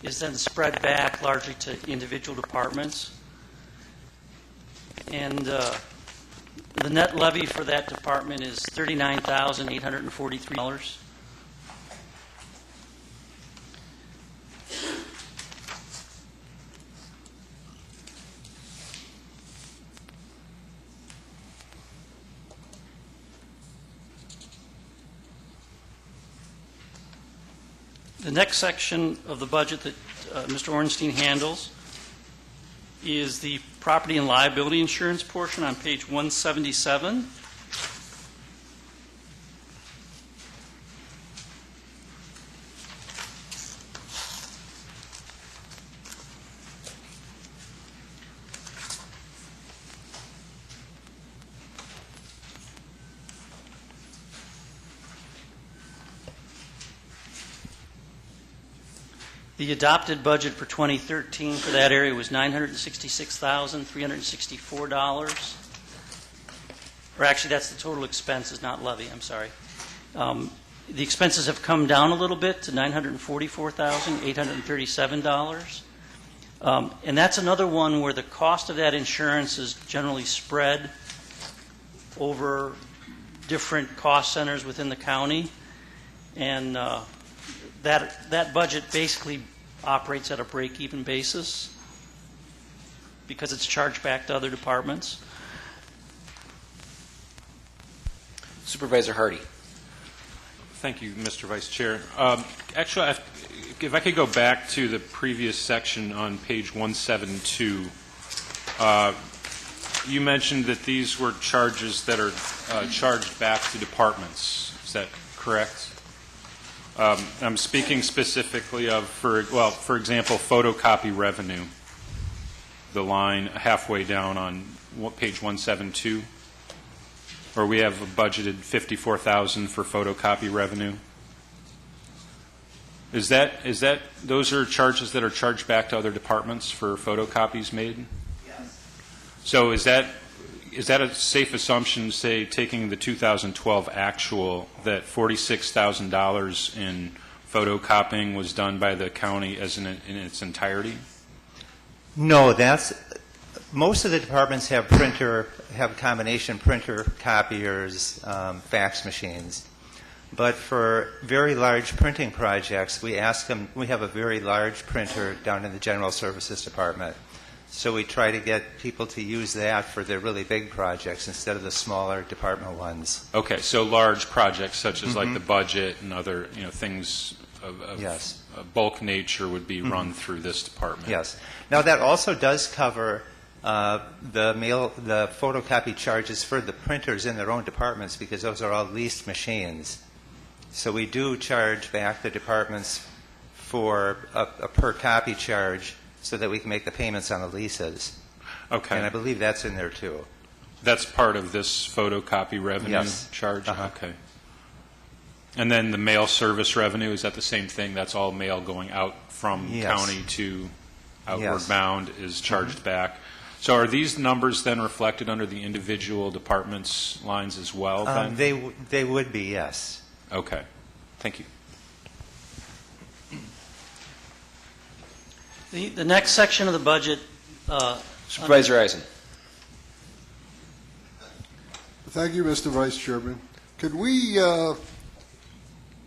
is then spread back largely to individual departments. And the net levy for that department is $39,843. The next section of the budget that Mr. Ornstein handles is the property and liability insurance portion on page 177. The adopted budget for 2013 for that area was $966,364. Or actually, that's the total expenses, not levy. I'm sorry. The expenses have come down a little bit to $944,837. And that's another one where the cost of that insurance is generally spread over different cost centers within the county. And that budget basically operates at a break-even basis because it's charged back to other departments. Supervisor Hardy. Thank you, Mr. Vice Chair. Actually, if I could go back to the previous section on page 172, you mentioned that these were charges that are charged back to departments. Is that correct? I'm speaking specifically of, for example, photocopy revenue, the line halfway down on page 172, where we have budgeted $54,000 for photocopy revenue. Is that those are charges that are charged back to other departments for photocopies made? Yes. So is that a safe assumption, say, taking the 2012 actual, that $46,000 in photocopying was done by the county as in its entirety? No, most of the departments have combination printer copiers, fax machines. But for very large printing projects, we have a very large printer down in the General Services Department. So we try to get people to use that for their really big projects instead of the smaller departmental ones. Okay, so large projects such as like the budget and other things of yes. Bulk nature would be run through this department. Yes. Now that also does cover the photocopy charges for the printers in their own departments because those are all leased machines. So we do charge back the departments for a per copy charge so that we can make the payments on the leases. Okay. And I believe that's in there too. That's part of this photocopy revenue charge? Uh-huh. Okay. And then the mail service revenue, is that the same thing? That's all mail going out from county to outward bound is charged back. So are these numbers then reflected under the individual departments' lines as well then? They would be, yes. Okay. Thank you. The next section of the budget. Supervisor Eisen. Thank you, Mr. Vice Chairman. Could we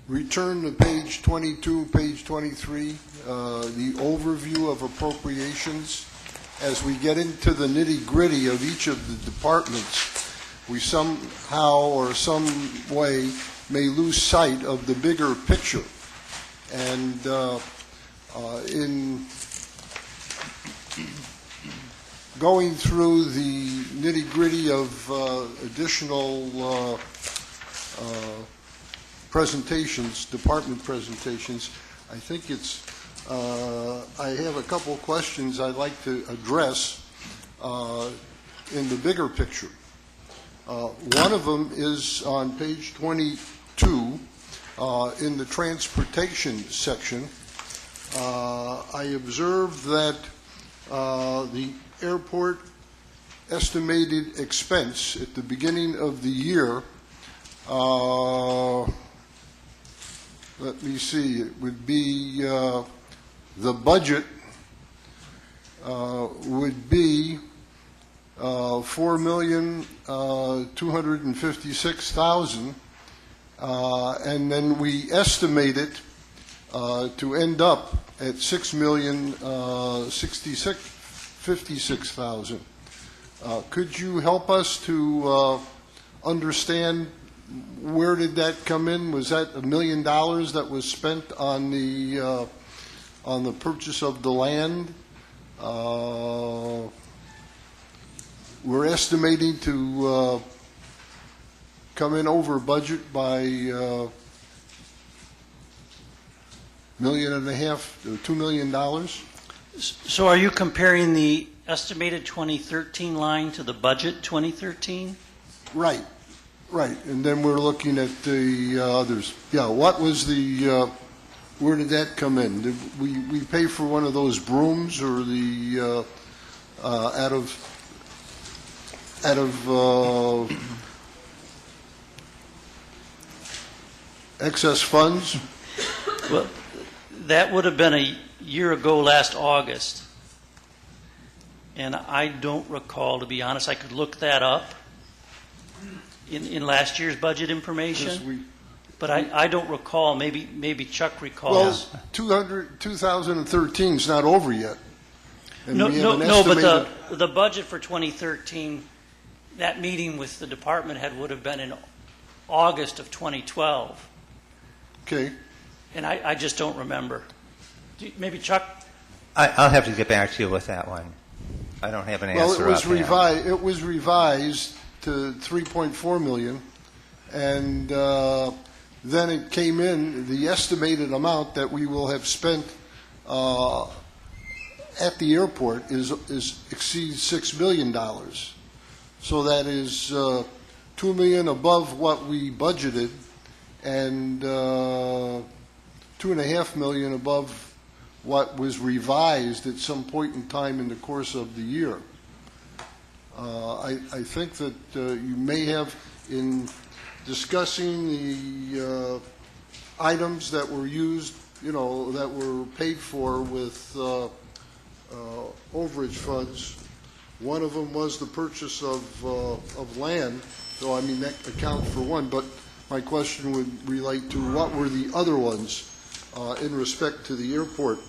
return to page 22, page 23, the overview of appropriations? as we get into the nitty-gritty of each of the departments, we somehow or some way may lose sight of the bigger picture. And in going through the nitty-gritty of additional presentations, department presentations, I think it's, I have a couple of questions I'd like to address in the bigger picture. One of them is on page 22 in the transportation section. I observed that the airport estimated expense at the beginning of the year, let me see, it would be the budget would be $4,256,000, and then we estimate it to end up at $6,056,000. Could you help us to understand where did that come in? Was that $1 million that was spent on the purchase of the land? We're estimating to come in over budget by $1.5 million to $2 million. So are you comparing the estimated 2013 line to the budget 2013? Right, right. And then we're looking at the others. Yeah, what was the, where did that come in? Did we pay for one of those brooms or the, out of excess funds? Well, that would have been a year ago last August. And I don't recall, to be honest. I could look that up in last year's budget information. But I don't recall. Maybe Chuck recalls. Well, 2013 is not over yet. And No, we have no, an no, but estimated- the budget for 2013, that meeting with the department head would have been in August of 2012. Okay. And I just don't remember. Maybe Chuck? I'll have to get back to you with that one. I don't have an answer. Well, offhand. it was revised to 3.4 million, and then it came in. The estimated amount that we will have spent at the airport exceeds $6 million. So that is $2 million above what we budgeted, and $2.5 million above what was revised at some point in time in the course of the year. I think that you may have, in discussing the items that were used, that were paid for with overage funds, one of them was the purchase of land, so I mean that accounts for one, but my question would relate to what were the other ones in respect to the airport.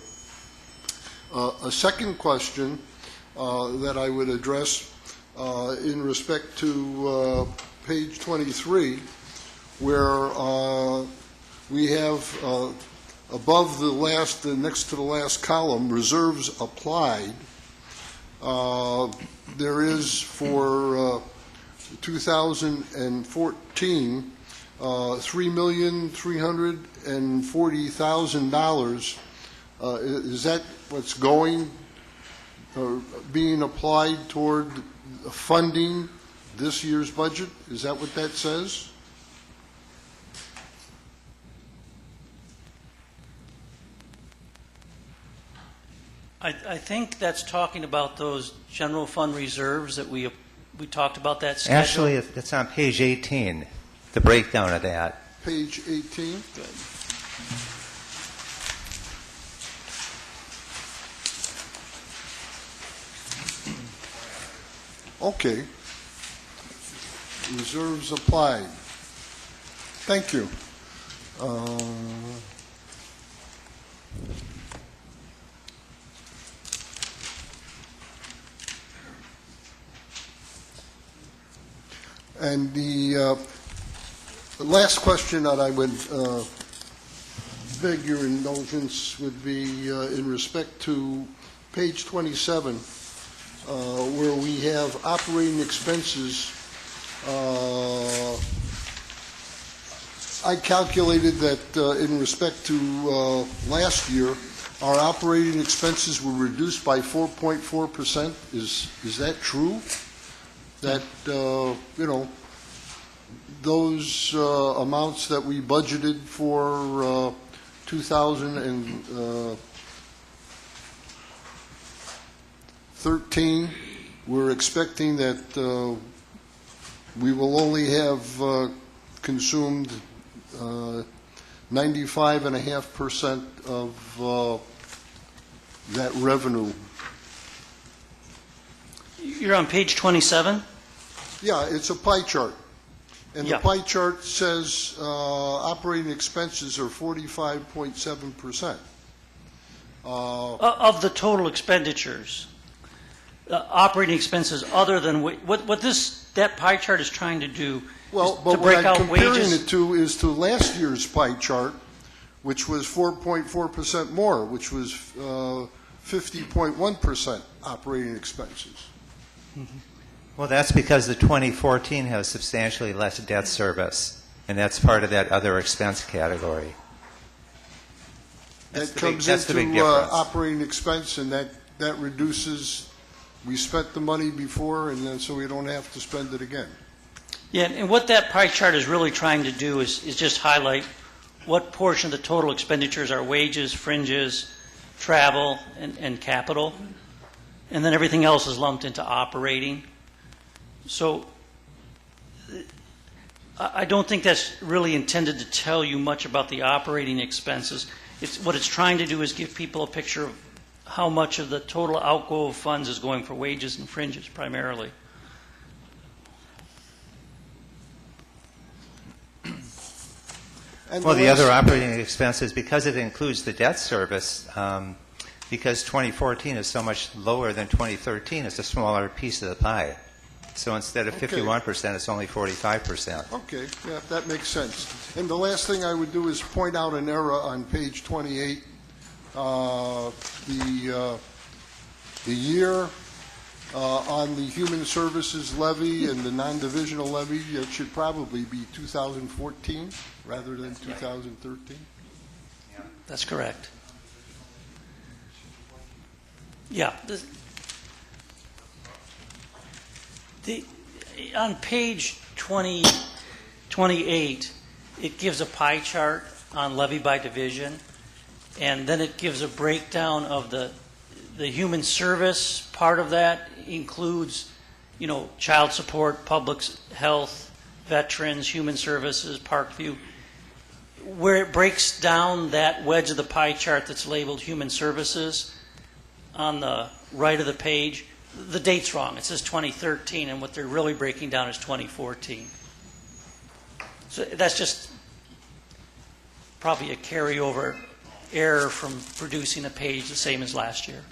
A second question that I would address in respect to page 23, where we have above the next to the last column, reserves applied. There is for 2014 $3,340,000. Is that what's being applied toward funding this year's budget? Is that what that says? I think that's talking about those general fund reserves that we talked about that schedule. Actually, it's on page 18, the breakdown of that. Page 18. Good. Okay. Reserves applied. Thank you. And the last question that I would beg your indulgence would be in respect to page 27, where we have operating expenses. I calculated that in respect to last year, our operating expenses were reduced by 4.4%. Is that true? That, those amounts that we budgeted for 2013, we're expecting that we will only have consumed 95.5% of that revenue. You're on page 27? Yeah, it's a pie chart. And Yeah. the pie chart says operating expenses are 45.7%. Of the total expenditures. Operating expenses other than, what that pie chart is trying to do Well, is but to what break I'm out comparing wages. it to is to last year's pie chart, which was 4.4% more, which was 50.1% operating expenses. Well, that's because the 2014 has substantially less debt service, and that's part of that other expense category. That comes into operating expense, and that reduces, we spent the money before, and then so we don't have to spend it again. Yeah, and what that pie chart is really trying to do is just highlight what portion of the total expenditures are wages, fringes, travel, and capital. And then everything else is lumped into operating. So I don't think that's really intended to tell you much about the operating expenses. What it's trying to do is give people a picture of how much of the total outgo of funds is going for wages and fringes primarily. Well, the other operating expenses, because it includes the debt service, because 2014 is so much lower than 2013, it's a smaller piece of the pie. So instead of 51%, it's only 45%. Okay, yeah, that makes sense. And the last thing I would do is point out an error on page 28. The year on the human services levy and the non-divisional levy, it should probably be 2014 rather than 2013. That's correct. Yeah. On page 28, it gives a pie chart on levy by division, and then it gives a breakdown of the human service part of that includes, child support, public health, veterans, human services, Parkview. Where it breaks down that wedge of the pie chart that's labeled human services on the right of the page, the date's wrong. It says 2013, and what they're really breaking down is 2014. So that's just probably a carryover error from producing a page the same as last year.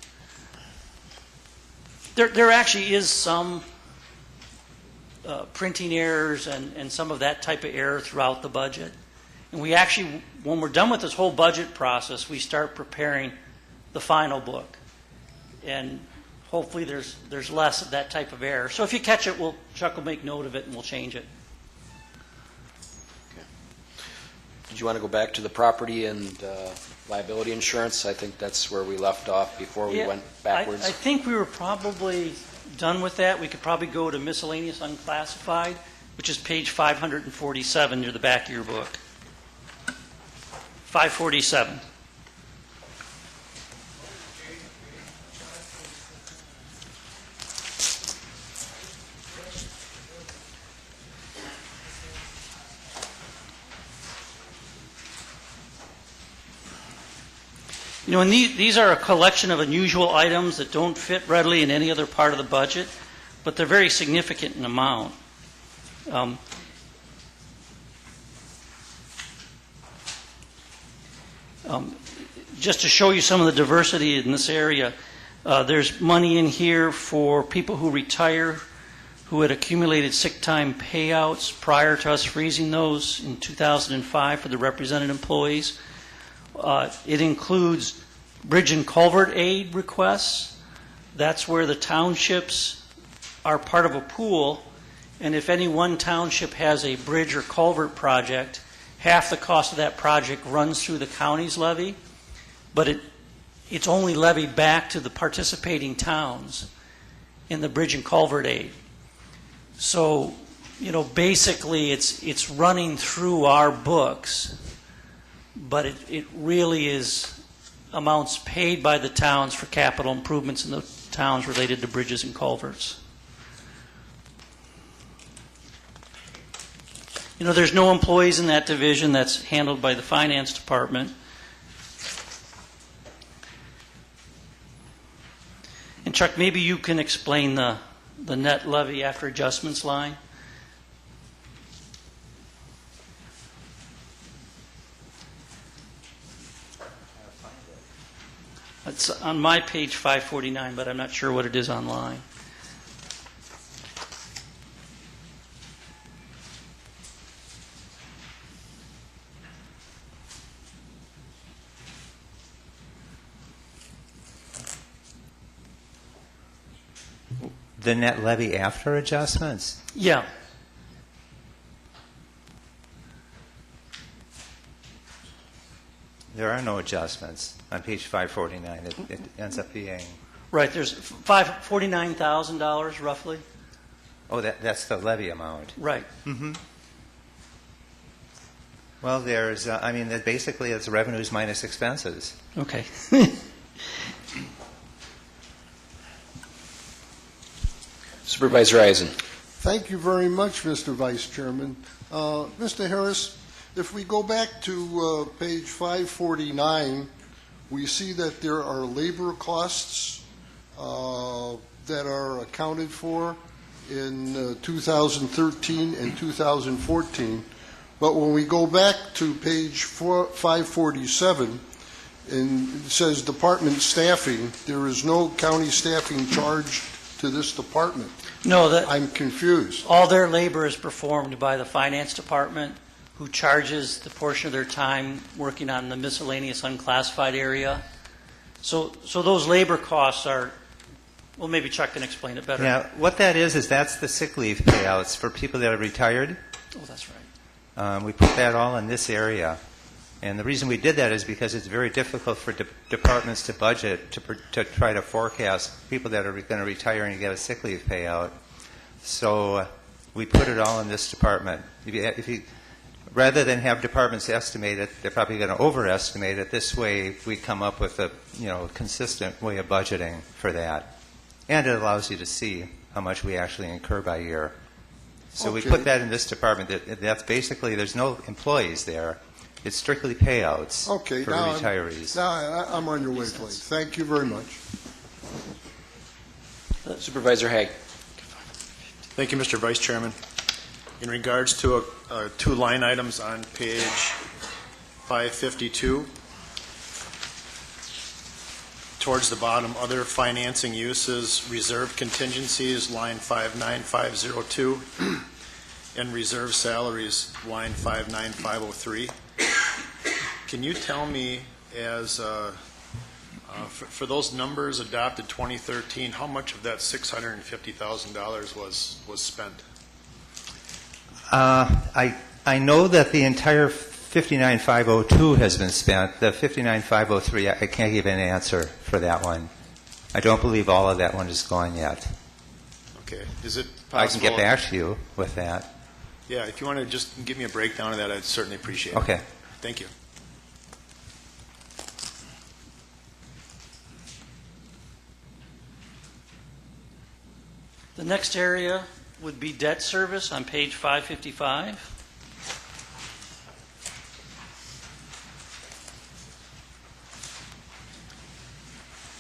There actually is some printing errors and some of that type of error throughout the budget. And we actually, when we're done with this whole budget process, we start preparing the final book. And hopefully there's less of that type of error. So if you catch it, Chuck will make note of it and we'll change it. Okay. Did you want to go back to the property and liability insurance? I think that's where we left off before we went backwards. I think we were probably done with that. We could probably go to miscellaneous unclassified, which is page 547 near the back of your book. 547. And these are a collection of unusual items that don't fit readily in any other part of the budget, but they're very significant in amount. Just to show you some of the diversity in this area, there's money in here for people who retire, who had accumulated sick time payouts prior to us freezing those in 2005 for the represented employees. It includes bridge and culvert aid requests. That's where the townships are part of a pool, and if any one township has a bridge or culvert project, half the cost of that project runs through the county's levy, but it's only levied back to the participating towns in the bridge and culvert aid. So, basically it's running through our books, but it really is amounts paid by the towns for capital improvements in the towns related to bridges and culverts. There's no employees in that division. That's handled by the finance department. And Chuck, maybe you can explain the net levy after adjustments line. It's on my page 549, but I'm not sure what it is online. The net levy after adjustments? Yeah. There are no adjustments on page 549. It ends up being... Right, there's $49,000 roughly. Oh, that's the levy amount. Right. Mm-hmm. Well, there's, basically it's revenues minus expenses. Okay. Supervisor Eisen. Thank you very much, Mr. Vice Chairman. Mr. Harris, if we go back to page 549, we see that there are labor costs that are accounted for in 2013 and 2014. But when we go back to page 547, and it says department staffing, there is no county staffing charged to this department. No, I'm confused. All their labor is performed by the finance department, who charges the portion of their time working on the miscellaneous unclassified area. So those labor costs are, well, maybe Chuck can explain it better. Yeah, what that is that's the sick leave payouts for people that are retired. Oh, that's right. We put that all in this area. And the reason we did that is because it's very difficult for departments to budget to try to forecast people that are going to retire and get a sick leave payout. So we put it all in this department. If you rather than have departments estimate it, they're probably going to overestimate it. This way, we come up with a consistent way of budgeting for that, and it allows you to see how much we actually incur by year. So we put that in this department. That's basically there's no employees there. It's strictly payouts for retirees. Now I'm on your wavelength. Thank you very much. Supervisor Haig. Thank you, Mr. Vice Chairman. In regards to two line items on page 552, towards the bottom, other financing uses, reserve contingencies, line 59502, and reserve salaries, line 59503. Can you tell me, for those numbers adopted 2013, how much of that $650,000 was spent? I know that the entire 59502 has been spent. The 59503, I can't give an answer for that one. I don't believe all of that one is gone yet. Okay. Is it possible? I can get back to you with that. Yeah, if you want to just give me a breakdown of that, I'd certainly appreciate it. Okay. Thank you. The next area would be debt service on page 555.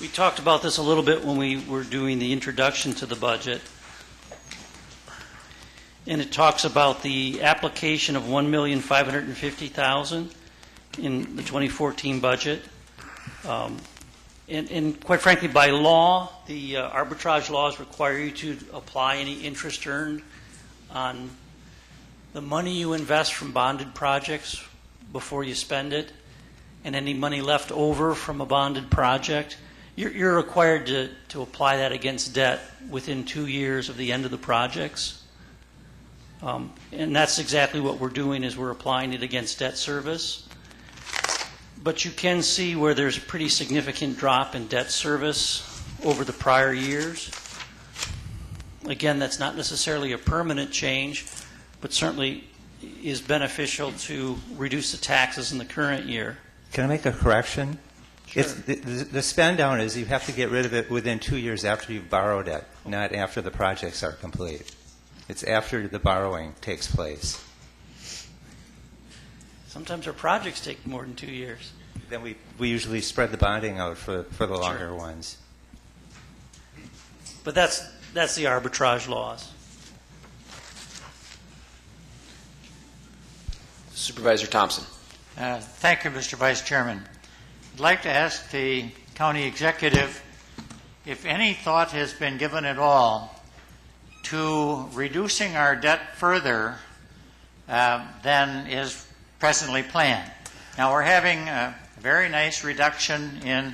We talked about this a little bit when we were doing the introduction to the budget. And it talks about the application of $1,550,000 in the 2014 budget. And quite frankly, by law, the arbitrage laws require you to apply any interest earned on the money you invest from bonded projects before you spend it, and any money left over from a bonded project. You're required to apply that against debt within 2 years of the end of the projects. And that's exactly what we're doing, is we're applying it against debt service. But you can see where there's a pretty significant drop in debt service over the prior years. Again, that's not necessarily a permanent change, but certainly is beneficial to reduce the taxes in the current year. Can I make a correction? Sure. It's, the spend down is you have to get rid of it within 2 years after you've borrowed it, not after the projects are complete. It's after the borrowing takes place. Sometimes our projects take more than 2 years. Then we usually spread the bonding out for the longer ones. But that's the arbitrage laws. Supervisor Thompson. Thank you, Mr. Vice Chairman. I'd like to ask the county executive if any thought has been given at all to reducing our debt further than is presently planned. Now, we're having a very nice reduction in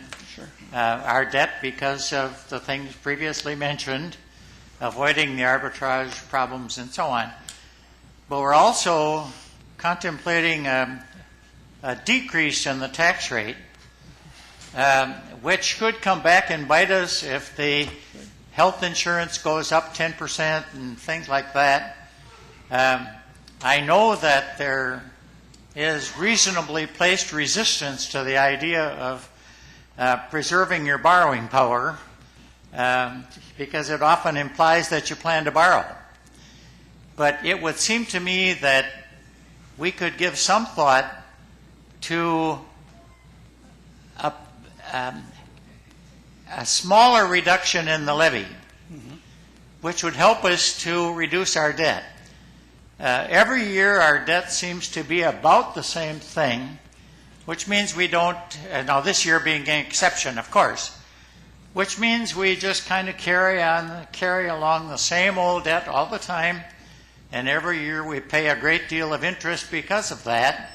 our debt because of the things previously mentioned, avoiding the arbitrage problems and so on. But we're also contemplating a decrease in the tax rate, which could come back and bite us if the health insurance goes up 10% and things like that. I know that there is reasonably placed resistance to the idea of preserving your borrowing power because it often implies that you plan to borrow. But it would seem to me that we could give some thought to a smaller reduction in the levy, which would help us to reduce our debt. Every year our debt seems to be about the same thing, which means we don't, now this year being an exception, of course, which means we just kind of carry along the same old debt all the time, and every year we pay a great deal of interest because of that.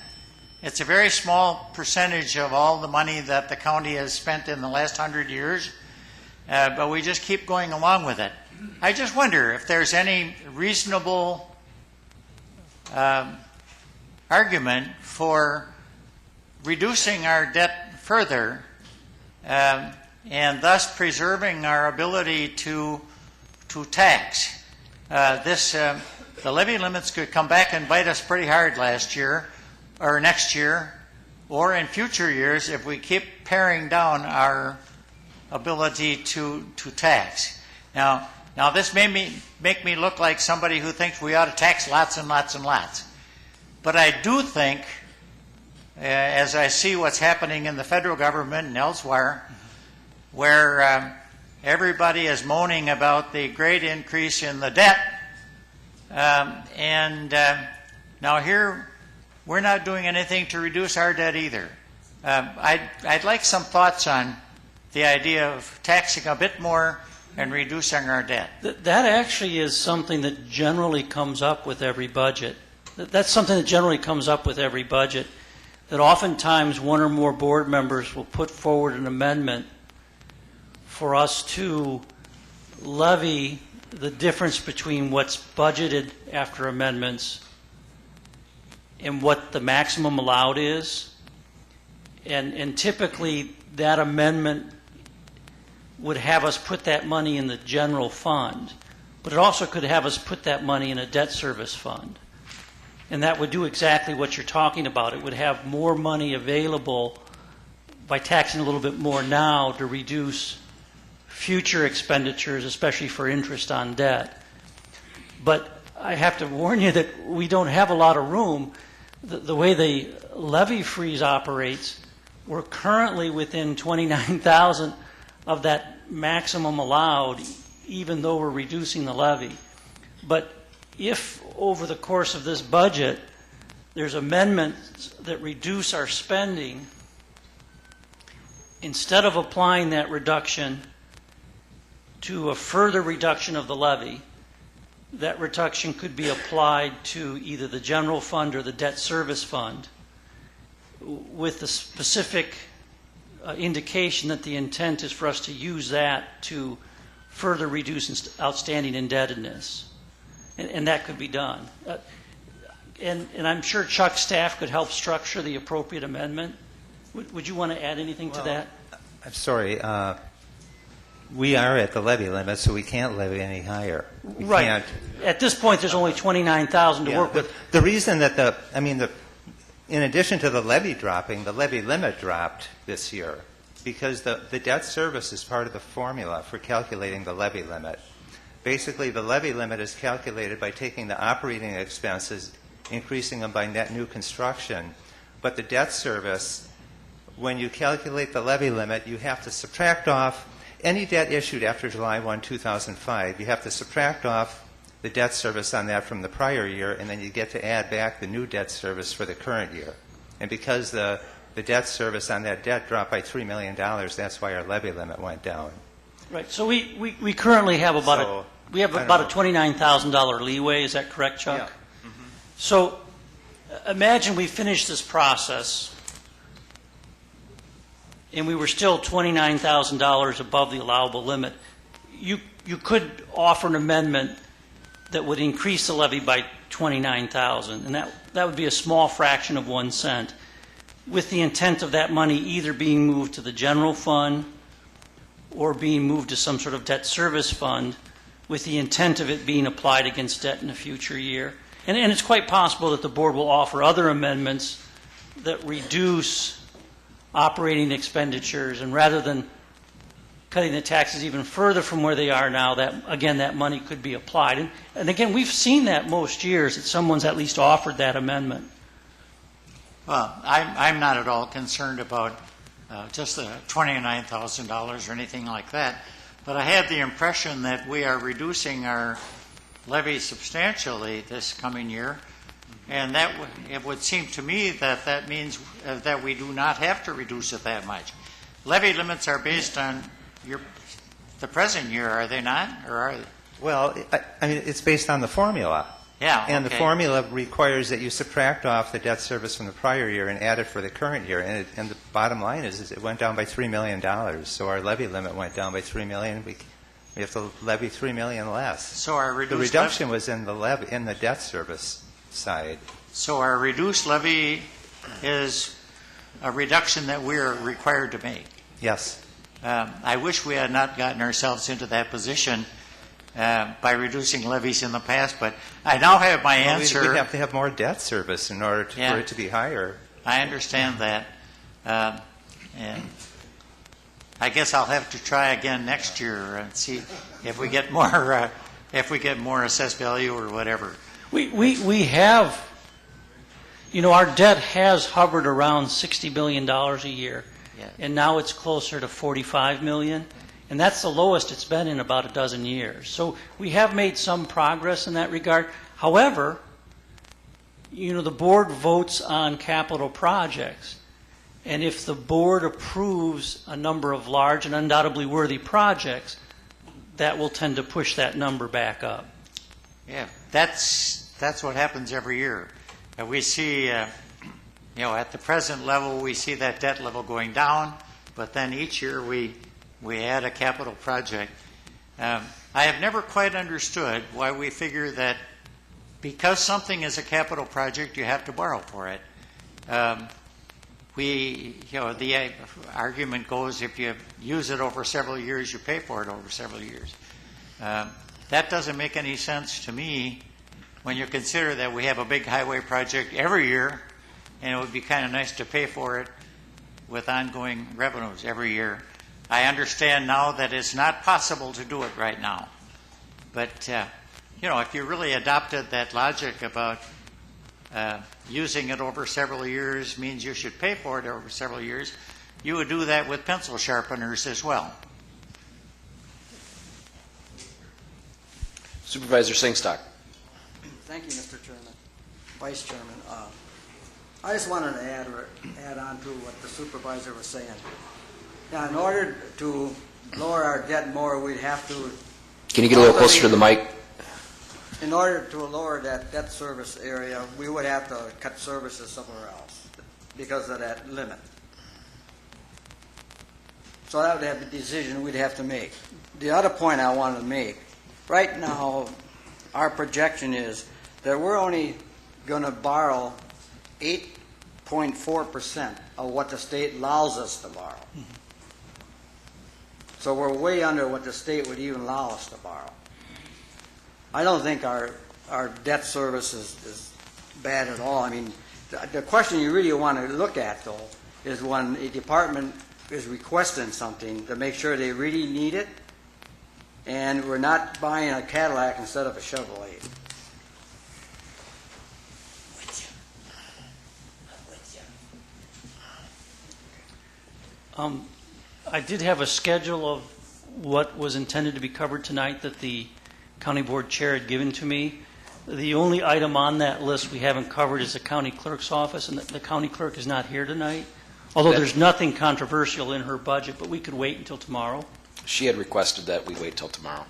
It's a very small percentage of all the money that the county has spent in the last 100 years, but we just keep going along with it. I just wonder if there's any reasonable argument for reducing our debt further and thus preserving our ability to tax. The levy limits could come back and bite us pretty hard last year, or next year, or in future years if we keep paring down our ability to tax. Now this may make me look like somebody who thinks we ought to tax lots and lots and lots. But I do think, as I see what's happening in the federal government and elsewhere, where everybody is moaning about the great increase in the debt, now here we're not doing anything to reduce our debt either. I'd like some thoughts on the idea of taxing a bit more and reducing our debt. That actually is something that generally comes up with every budget. That's something that generally comes up with every budget, that oftentimes one or more board members will put forward an amendment for us to levy the difference between what's budgeted after amendments and what the maximum allowed is. And typically that amendment would have us put that money in the general fund, but it also could have us put that money in a debt service fund. And that would do exactly what you're talking about. It would have more money available by taxing a little bit more now to reduce future expenditures, especially for interest on debt. But I have to warn you that we don't have a lot of room. The way the levy freeze operates, we're currently within 29,000 of that maximum allowed, even though we're reducing the levy. But if over the course of this budget there's amendments that reduce our spending, instead of applying that reduction to a further reduction of the levy, that reduction could be applied to either the general fund or the debt service fund with the specific indication that the intent is for us to use that to further reduce outstanding indebtedness. And that could be done. And I'm sure Chuck's staff could help structure the appropriate amendment. Would you want to add anything to that? I'm sorry. We are at the levy limit, so we can't levy any higher. We Right. can't. At this point, there's only $29,000 to work with. The reason that in addition to the levy dropping, the levy limit dropped this year because the debt service is part of the formula for calculating the levy limit. Basically, the levy limit is calculated by taking the operating expenses, increasing them by net new construction. But the debt service, when you calculate the levy limit, you have to subtract off any debt issued after July 1, 2005. You have to subtract off the debt service on that from the prior year, and then you get to add back the new debt service for the current year. And because the debt service on that debt dropped by $3 million, that's why our levy limit went down. Right. So we currently have about a $29,000 leeway. Is that correct, Chuck? Yeah. Mm-hmm. So imagine we finish this process and we were still $29,000 above the allowable limit. You could offer an amendment that would increase the levy by $29,000, and that would be a small fraction of 1 cent, with the intent of that money either being moved to the general fund or being moved to some sort of debt service fund, with the intent of it being applied against debt in a future year. And it's quite possible that the board will offer other amendments that reduce operating expenditures, and rather than cutting the taxes even further from where they are now, that money could be applied. And again, we've seen that most years, that someone's at least offered that amendment. Well, I'm not at all concerned about just the $29,000 or anything like that, but I have the impression that we are reducing our levy substantially this coming year, and it would seem to me that means that we do not have to reduce it that much. Levy limits are based on the present year, are they not? Or are they? Well, it's based on the formula. Yeah. And okay. the formula requires that you subtract off the debt service from the prior year and add it for the current year. And the bottom line is it went down by $3 million. So our levy limit went down by $3 million. We have to levy $3 million less. So our reduced the reduction was in the debt service side. So our reduced levy is a reduction that we're required to make. Yes. I wish we had not gotten ourselves into that position by reducing levies in the past, but I now have my answer. We have to have more debt service in order for it to be higher. I understand that, and I guess I'll have to try again next year and see if we get more assessed value or whatever. We have, our debt has hovered around $60 billion a year. Yeah. And now it's closer to $45 million, and that's the lowest it's been in about a dozen years. So we have made some progress in that regard. However, the board votes on capital projects, and if the board approves a number of large and undoubtedly worthy projects, that will tend to push that number back up. Yeah, that's what happens every year. We see. At the present level, we see that debt level going down, but then each year we add a capital project. I have never quite understood why we figure that because something is a capital project, you have to borrow for it. The argument goes, if you use it over several years, you pay for it over several years. That doesn't make any sense to me when you consider that we have a big highway project every year, and it would be kind of nice to pay for it with ongoing revenues every year. I understand now that it's not possible to do it right now. But, if you really adopted that logic about using it over several years means you should pay for it over several years, you would do that with pencil sharpeners as well. Supervisor Singstock. Thank you, Mr. Chairman. Vice Chairman. I just wanted to add on to what the supervisor was saying. Now, in order to lower our debt more, we'd have to, Can you get a little closer to the mic? in order to lower that debt service area, we would have to cut services somewhere else because of that limit. So that would have a decision we'd have to make. The other point I wanted to make, right now, our projection is that we're only going to borrow 8.4% of what the state allows us to borrow. So we're way under what the state would even allow us to borrow. I don't think our debt service is bad at all. I mean, the question you really want to look at, though, is when a department is requesting something to make sure they really need it, and we're not buying a Cadillac instead of a Chevrolet. I did have a schedule of what was intended to be covered tonight that the county board chair had given to me. The only item on that list we haven't covered is the county clerk's office, and the county clerk is not here tonight. Although there's nothing controversial in her budget, but we could wait until tomorrow. She had requested that we wait till tomorrow.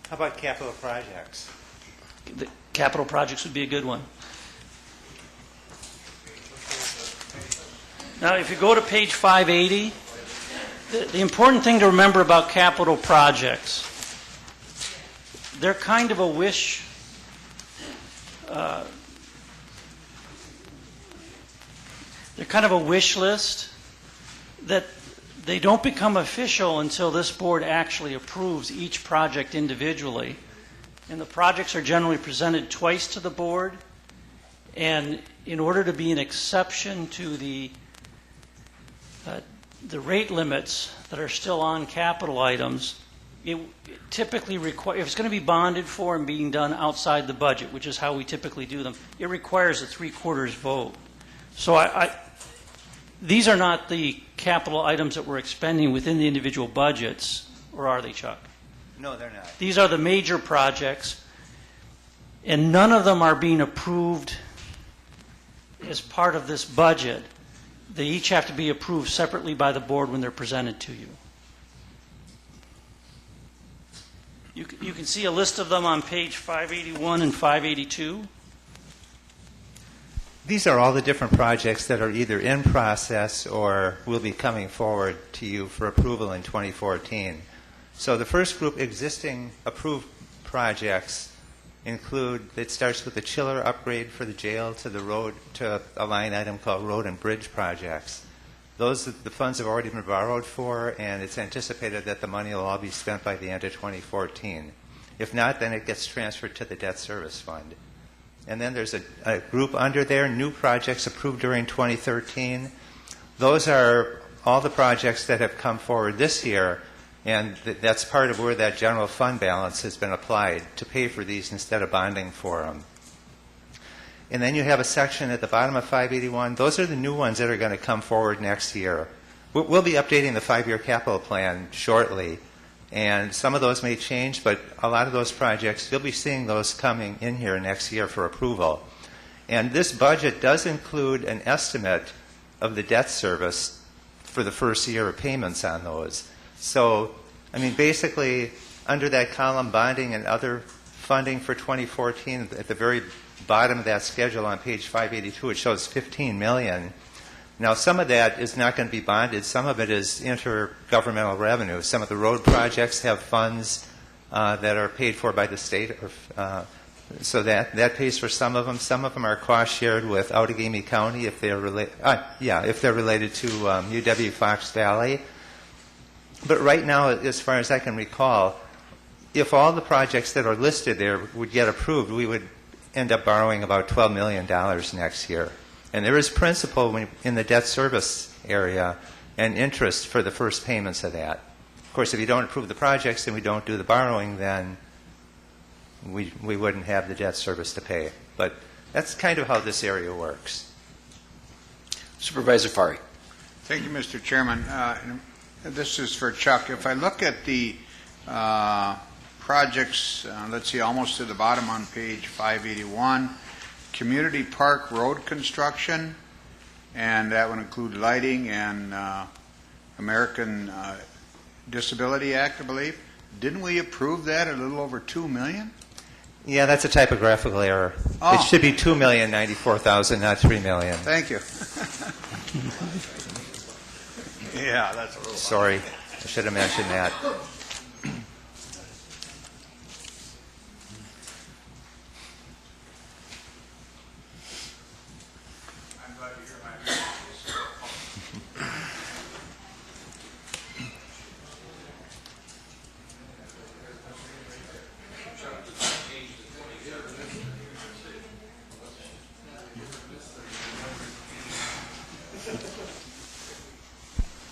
How about capital projects? The capital projects would be a good one. Now, if you go to page 580, the important thing to remember about capital projects, they're kind of a wish list that they don't become official until this board actually approves each project individually. And the projects are generally presented twice to the board. And in order to be an exception to the rate limits that are still on capital items, it typically requires, if it's going to be bonded for and being done outside the budget, which is how we typically do them, it requires a 3/4 vote. So these are not the capital items that we're expending within the individual budgets, or are they, Chuck? No, they're not. These are the major projects, and none of them are being approved as part of this budget. They each have to be approved separately by the board when they're presented to you. You can see a list of them on page 581 and 582. These are all the different projects that are either in process or will be coming forward to you for approval in 2014. So the first group, existing approved projects, include, it starts with the chiller upgrade for the jail to the road, to a line item called road and bridge projects. Those, the funds have already been borrowed for, and it's anticipated that the money will all be spent by the end of 2014. If not, then it gets transferred to the debt service fund. And then there's a group under there, new projects approved during 2013. Those are all the projects that have come forward this year, and that's part of where that general fund balance has been applied to pay for these instead of bonding for them. And then you have a section at the bottom of 581. Those are the new ones that are going to come forward next year. We'll be updating the 5-year capital plan shortly, and some of those may change, but a lot of those projects, you'll be seeing those coming in here next year for approval. And this budget does include an estimate of the debt service for the first year of payments on those. So, I mean, basically, under that column, bonding and other funding for 2014, at the very bottom of that schedule on page 582, it shows $15 million. Now, some of that is not going to be bonded. Some of it is intergovernmental revenue. Some of the road projects have funds that are paid for by the state, so that pays for some of them. Some of them are cost shared with Outagamie County if they're related to UW Fox Valley. But right now, as far as I can recall, if all the projects that are listed there would get approved, we would end up borrowing about $12 million next year. And there is principal in the debt service area and interest for the first payments of that. Of course, if you don't approve the projects and we don't do the borrowing, then we wouldn't have the debt service to pay. But that's kind of how this area works. Supervisor Fari. Thank you, Mr. Chairman. This is for Chuck. If I look at the projects, let's see, almost to the bottom on page 581, Community Park Road construction, and that would include lighting and American Disability Act, I believe. Didn't we approve that at a little over $2 million? Yeah, that's a typographical error. Oh. It should be $2,094,000, not $3 million. Thank you. Yeah, that's a little... Sorry, I should have mentioned that.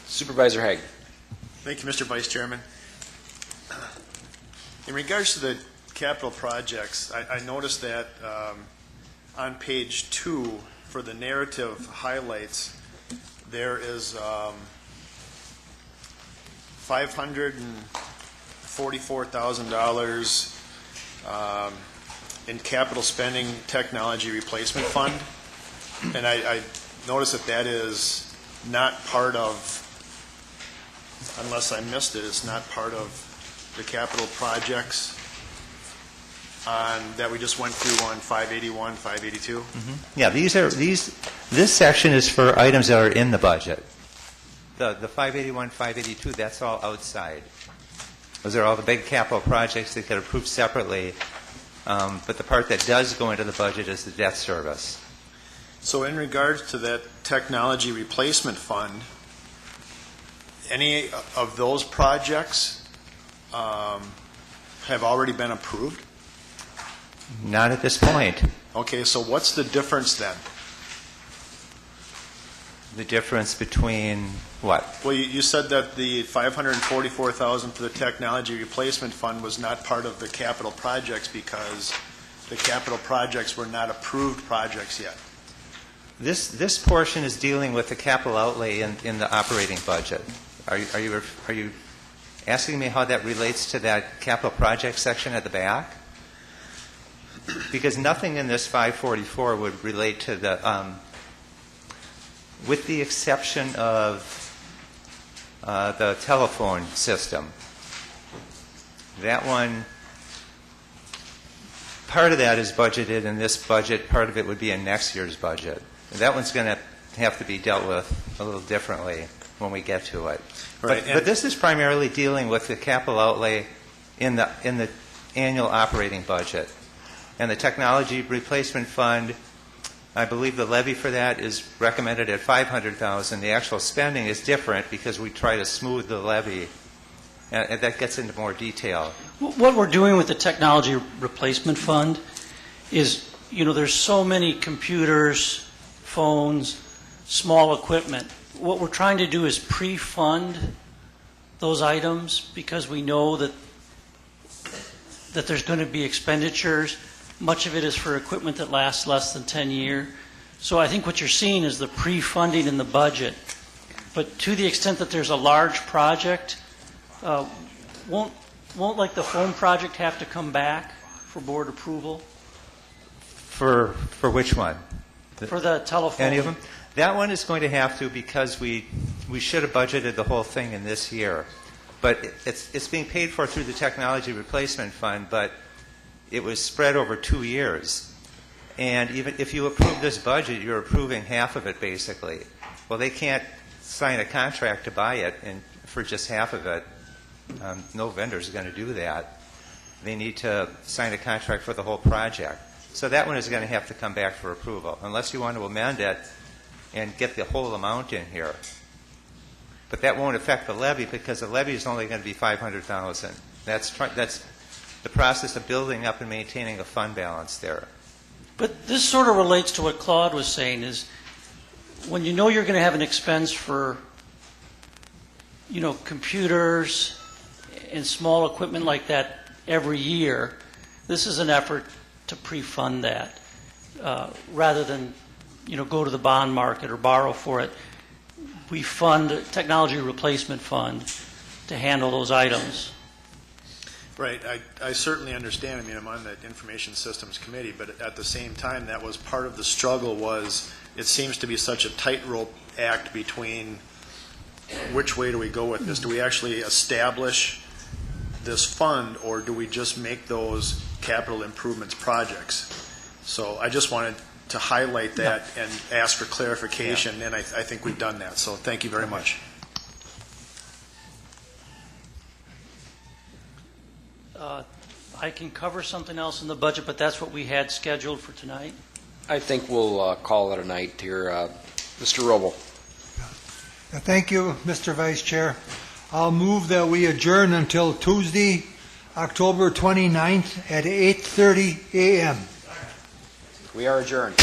Supervisor Haig. Thank you, Mr. Vice Chairman. In regards to the capital projects, I noticed that on page 2, for the narrative highlights, there is $544,000 in capital spending technology replacement fund. And I noticed that is not part of, unless I missed it, it's not part of the capital projects that we just went through on 581, 582. Mm-hmm. Yeah, this section is for items that are in the budget. The 581, 582, that's all outside. Those are all the big capital projects that get approved separately. But the part that does go into the budget is the debt service. So in regards to that technology replacement fund, any of those projects have already been approved? Not at this point. Okay, so what's the difference then? The difference between what? Well, you said that the $544,000 for the technology replacement fund was not part of the capital projects because the capital projects were not approved projects yet. This portion is dealing with the capital outlay in the operating budget. Are you asking me how that relates to that capital project section at the back? Because nothing in this 544 would relate to the, with the exception of the telephone system. That one, part of that is budgeted in this budget, part of it would be in next year's budget. That one's going to have to be dealt with a little differently when we get to it. Right. But this is primarily dealing with the capital outlay in the annual operating budget. And the technology replacement fund, I believe the levy for that is recommended at $500,000. The actual spending is different because we try to smooth the levy, and that gets into more detail. What we're doing with the technology replacement fund is, there's so many computers, phones, small equipment. What we're trying to do is pre-fund those items because we know that there's going to be expenditures. Much of it is for equipment that lasts less than 10 years. So I think what you're seeing is the pre-funding in the budget. But to the extent that there's a large project, won't like the phone project have to come back for board approval? For which one? For the telephone. Any of them? That one is going to have to because we should have budgeted the whole thing in this year. But it's being paid for through the technology replacement fund, but it was spread over 2 years. And even if you approve this budget, you're approving half of it basically. Well, they can't sign a contract to buy it for just half of it. No vendor is going to do that. They need to sign a contract for the whole project. So that one is going to have to come back for approval, unless you want to amend it and get the whole amount in here. But that won't affect the levy because the levy is only going to be $500,000. That's the process of building up and maintaining a fund balance there. But this sort of relates to what Claude was saying is when you know you're going to have an expense for, computers and small equipment like that every year, this is an effort to pre-fund that rather than, go to the bond market or borrow for it. We fund a technology replacement fund to handle those items. Right. I certainly understand. I'm on the Information Systems Committee, but at the same time, that was part of the struggle was it seems to be such a tightrope act between which way do we go with this? Do we actually establish this fund, or do we just make those capital improvements projects? So I just wanted to highlight that and ask for clarification, and I think we've done that. So thank you very much. I can cover something else in the budget, but that's what we had scheduled for tonight. I think we'll call it a night here. Mr. Roble. Thank you, Mr. Vice Chair. I'll move that we adjourn until Tuesday, October 29th at 8:30 a.m. We are adjourned.